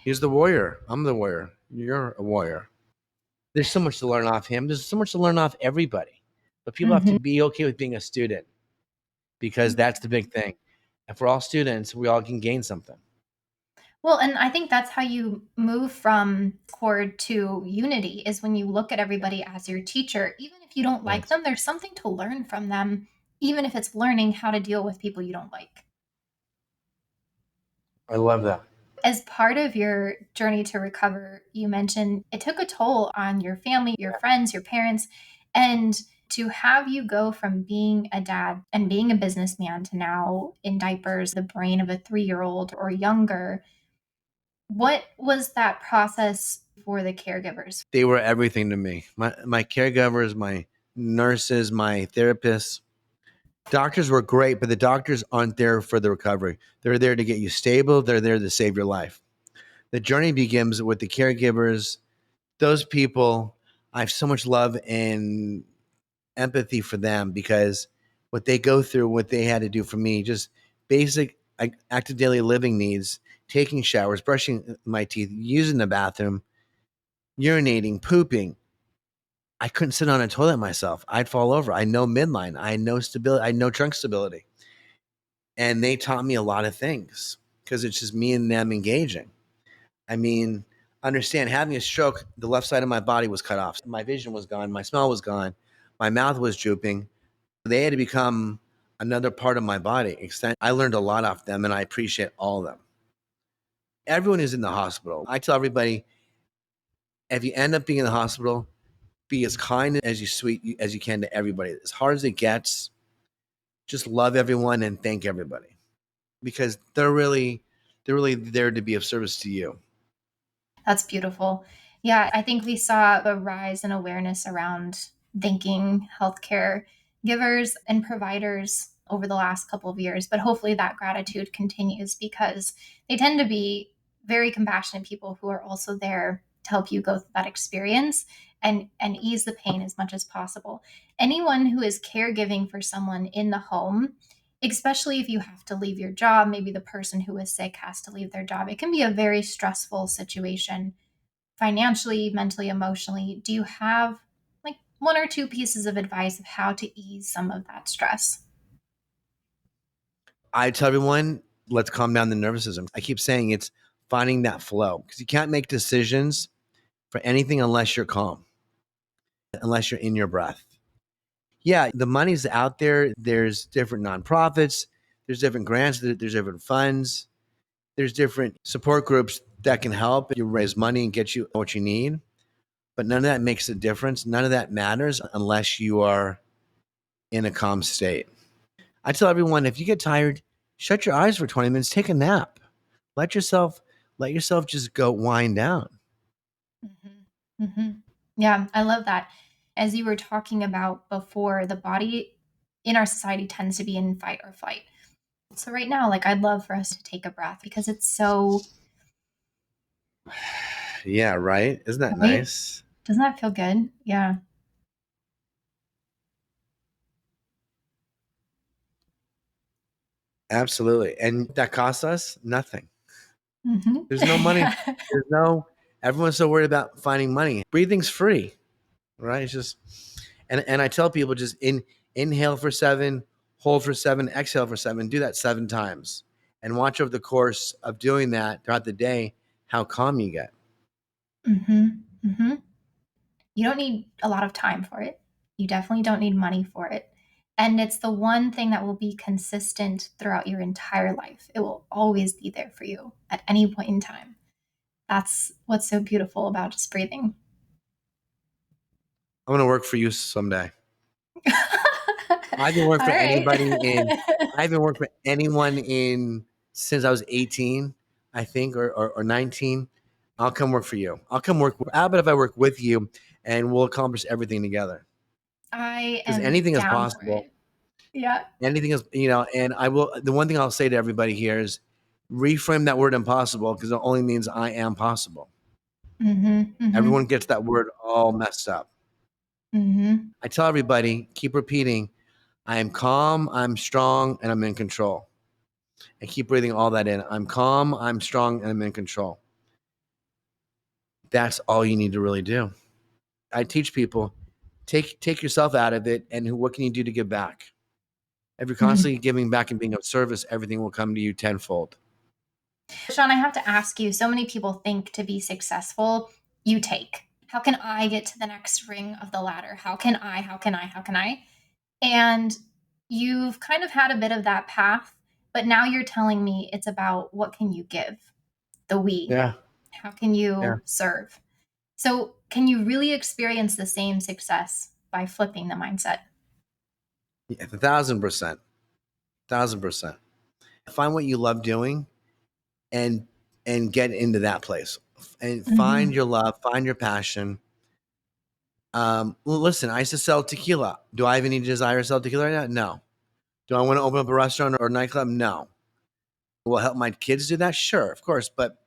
He's the warrior. I'm the warrior. You're a warrior. There's so much to learn off him. There's so much to learn off everybody. But people have to mm-hmm. be okay with being a student because that's the big thing. If we're all students, we all can gain something. Well, and I think that's how you move from discord to unity is when you look at everybody as your teacher. Even if you don't like Yes. them, there's something to learn from them, even if it's learning how to deal with people you don't like. I love that. As part of your journey to recover, you mentioned it took a toll on your family, your friends, your parents, and to have you go from being a dad and being a businessman to now in diapers, the brain of a 3-year-old or younger. What was that process for the caregivers? They were everything to me. My caregivers, my nurses, my therapists. Doctors were great, but the doctors aren't there for the recovery. They're there to get you stable. They're there to save your life. The journey begins with the caregivers. Those people, I have so much love and empathy for them because what they go through, what they had to do for me, just basic active daily living needs, taking showers, brushing my teeth, using the bathroom, urinating, pooping. I couldn't sit on a toilet myself. I'd fall over. I know midline. I know stability. I know trunk stability. And they taught me a lot of things because it's just me and them engaging. I mean, understand having a stroke, the left side of my body was cut off. My vision was gone. My smell was gone. My mouth was drooping. They had to become another part of my body. I learned a lot off them and I appreciate all of them. Everyone is in the hospital. I tell everybody if you end up being in the hospital, be as kind as you sweet as you can to everybody. As hard as it gets, just love everyone and thank everybody because they're really there to be of service to you. That's beautiful. Yeah, I think we saw a rise in awareness around thanking healthcare givers and providers over the last couple of years, but hopefully that gratitude continues because they tend to be very compassionate people who are also there to help you go through that experience and ease the pain as much as possible. Anyone who is caregiving for someone in the home, especially if you have to leave your job, maybe the person who is sick has to leave their job. It can be a very stressful situation financially, mentally, emotionally. Do you have like one or two pieces of advice of how to ease some of that stress? I tell everyone, let's calm down the nervous system. I keep saying it's finding that flow because you can't make decisions for anything unless you're calm, unless you're in your breath. Yeah, the money's out there. There's different nonprofits, there's different grants, there's different funds, there's different support groups that can help you raise money and get you what you need. But none of that makes a difference. None of that matters unless you are in a calm state. I tell everyone if you get tired, shut your eyes for 20 minutes, take a nap. Let yourself let yourself just go wind down. Mm-hmm. Mm-hmm. Yeah, I love that. As you were talking about before, the body in our society tends to be in fight or flight. So right now, like I'd love for us to take a breath because it's so Yeah, right? Isn't that right. nice? Doesn't that feel good? Yeah. Absolutely. And that costs us nothing. There's no money. Yeah. There's no, everyone's so worried about finding money. Breathing's free, right? It's just, and I tell people just inhale for 7, hold for 7, exhale for 7, do that 7 times and watch over the course of doing that throughout the day, how calm you get. Mhm. Mhm. You don't need a lot of time for it. You definitely don't need money for it. And it's the one thing that will be consistent throughout your entire life. It will always be there for you at any point in time. That's what's so beautiful about just breathing. I'm going to work for you someday. I haven't All worked for right. anybody in, I haven't worked for anyone in since I was 18, I think, or 19. I'll come work for you. I'll come work. How about if I work with you and we'll accomplish everything together? I Because am anything is down for possible. it. Yeah. Anything is, and I will, the one thing I'll say to everybody here is reframe that word impossible because it only means I am possible. Mhm. Everyone Mhm. gets that word all messed up. Mhm. I tell everybody, keep repeating, I am calm, I'm strong, and I'm in control. And keep breathing all that in. I'm calm, I'm strong, and I'm in control. That's all you need to really do. I teach people, take yourself out of it, and what can you do to give back? If you're Mhm. constantly giving back and being of service, everything will come to you tenfold. Sean, I have to ask you, so many people think to be successful, you take. How can I get to the next ring of the ladder? How can I? How can I? How can I? And you've kind of had a bit of that path, but now you're telling me it's about what can you give? The we. Yeah, How can yeah, you serve? So, can you really experience the same success by flipping the mindset? yeah, 1,000%, 1,000%. Find what you love doing, and get into that place, and find Mhm. your love, find your passion. Well, listen, I used to sell tequila. Do I have any desire to sell tequila right now? No. Do I want to open up a restaurant or a nightclub? No. Will I help my kids do that? Sure, of course. But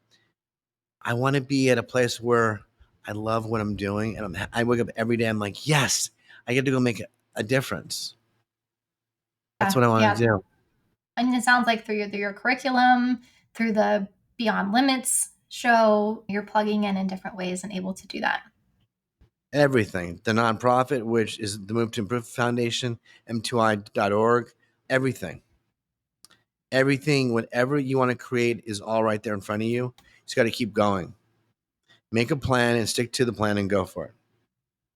I want to be at a place where I love what I'm doing, and I wake up every day. I'm like, yes, I get to go make a difference. That's Yeah, what I want to yeah. do. And it sounds like through your curriculum, through the Beyond Limits show, you're plugging in different ways and able to do that. Everything. The nonprofit, which is the Move to Improve Foundation, m2i.org, everything. Everything, whatever you want to create is all right there in front of you. You just got to keep going. Make a plan and stick to the plan and go for it.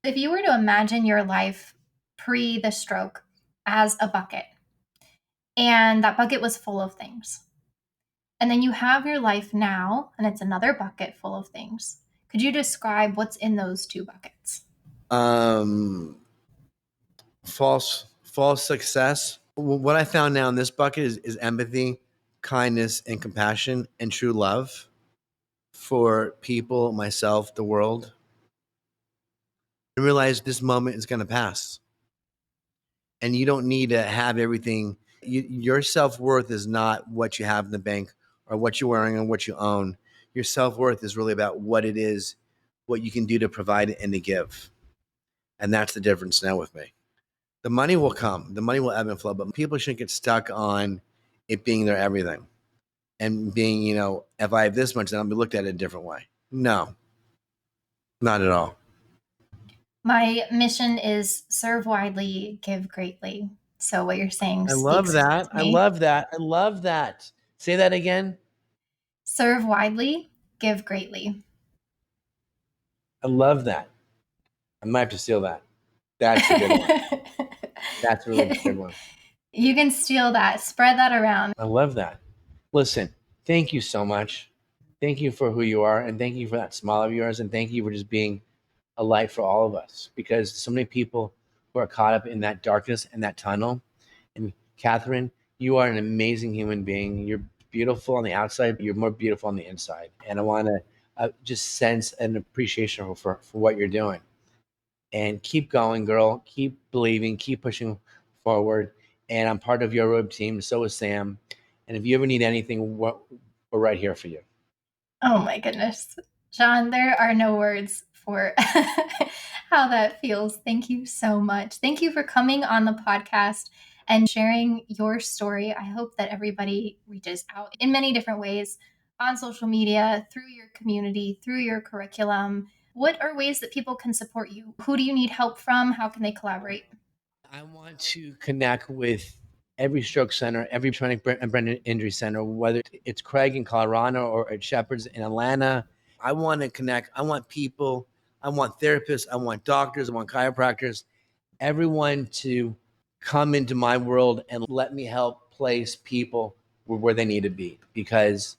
If you were to imagine your life pre the stroke as a bucket, and that bucket was full of things, and then you have your life now, and it's another bucket full of things, could you describe what's in those two buckets? Um, false success. What I found now in this bucket is empathy, kindness, and compassion, and true love for people, myself, the world. I realize this moment is going to pass, and you don't need to have everything. Your self worth is not what you have in the bank or what you're wearing or what you own. Your self worth is really about what it is, what you can do to provide and to give, and that's the difference now with me. The money will come, the money will ebb and flow, but people shouldn't get stuck on it being their everything and being, if I have this much, then I'll be looked at it a different way. No, not at all. My mission is serve widely, give greatly. So what you're saying I love speaks that. to I me. love that. I love that. Say that again. Serve widely, give greatly. I love that. I might have to steal that. That's a good one. That's a really good one. You can steal that, spread that around. I love that. Listen, thank you so much. Thank you for who you are, and thank you for that smile of yours, and thank you for just being a light for all of us, because so many people who are caught up in that darkness and that tunnel. And Catherine, you are an amazing human being. You're beautiful on the outside, but you're more beautiful on the inside. And I want to just sense an appreciation for what you're doing. And keep going, girl. Keep believing. Keep pushing forward. And I'm part of your road team. So is Sam. And if you ever need anything, we're right here for you. Oh my goodness. John, there are no words for how that feels. Thank you so much. Thank you for coming on the podcast and sharing your story. I hope that everybody reaches out in many different ways on social media, through your community, through your curriculum? What are ways that people can support you? Who do you need help from? How can they collaborate? I want to connect with every stroke center, every traumatic brain injury center, whether it's Craig in Colorado or at Shepherd's in Atlanta. I want to connect. I want people. I want therapists. I want doctors. I want chiropractors. Everyone to come into my world and let me help place people where they need to be, because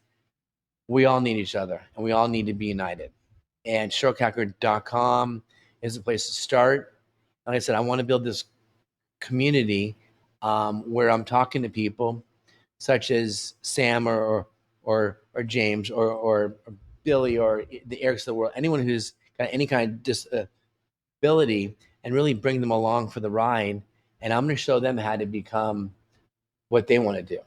we all need each other and we all need to be united. And strokehacker.com is a place to start. Like I said, I want to build this community where I'm talking to people such as Sam or James or Billy or the Erics of the world, anyone who's got any kind of disability, and really bring them along for the ride. And I'm going to show them how to become what they want to do.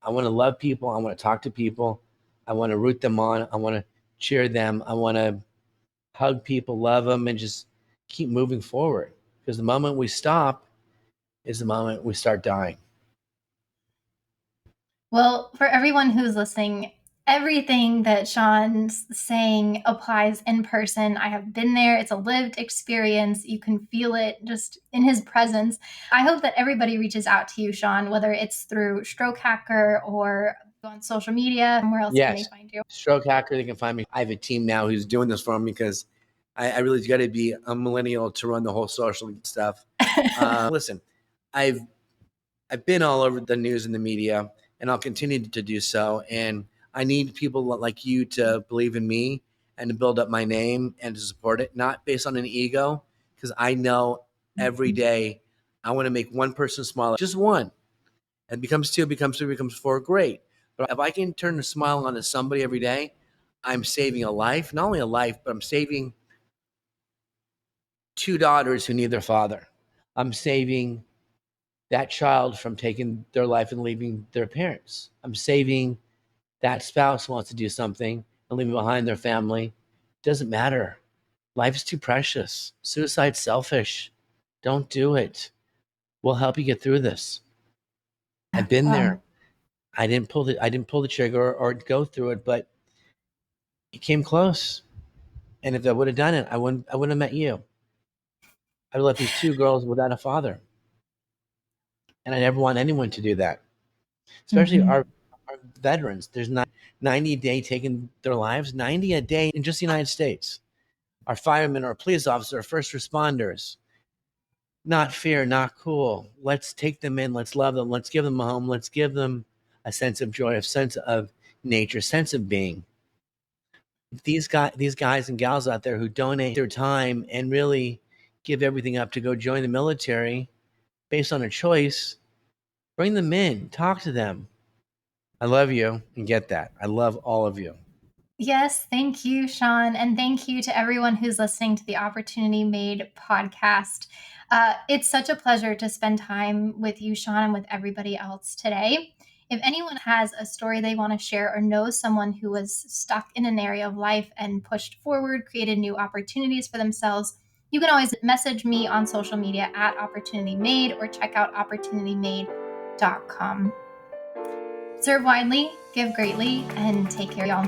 I want to love people. I want to talk to people. I want to root them on. I want to cheer them. I want to hug people, love them, and just keep moving forward. Because the moment we stop is the moment we start dying. Well, for everyone who's listening, everything that Sean's saying applies in person. I have been there. It's a lived experience. You can feel it just in his presence. I hope that everybody reaches out to you, Sean, whether it's through Stroke Hacker or on social media. Where else can they Yes, find you? Stroke Hacker, they can find me. I have a team now who's doing this for me, because I really got to be a millennial to run the whole social stuff. Listen, I've I've been all over the news and the media, and I'll continue to do so. And I need people like you to believe in me and to build up my name and to support it, not based on an ego, because I know every day I want to make one person smile, just one. And becomes two, becomes three, becomes four, great. But if I can turn a smile onto somebody every day, I'm saving a life, not only a life, but I'm saving two daughters who need their father. I'm saving that child from taking their life and leaving their parents. I'm saving that spouse who wants to do something and leaving behind their family. It doesn't matter. Life is too precious. Suicide's selfish. Don't do it. We'll help you get through this. I've been there. I didn't pull the trigger or go through it, but it came close. And if I would have done it, I wouldn't have met you. I'd have left these two girls without a father. And I never want anyone to do that. Especially Mhm. our veterans. There's not 90 a day taking their lives, 90 a day in just the United States. Our firemen, our police officers, our first responders. Not fair, not cool. Let's take them in. Let's love them. Let's give them a home. Let's give them a sense of joy, a sense of nature, sense of being. These guys and gals out there who donate their time and really give everything up to go join the military based on a choice, bring them in, talk to them. I love you and get that. I love all of you. Yes, thank you, Sean. And thank you to everyone who's listening to the Opportunity Made podcast. It's such a pleasure to spend time with you, Sean, and with everybody else today. If anyone has a story they want to share or knows someone who was stuck in an area of life and pushed forward, created new opportunities for themselves, you can always message me on social media at Opportunity Made or check out opportunitymade.com. Serve widely, give greatly, and take care, y'all.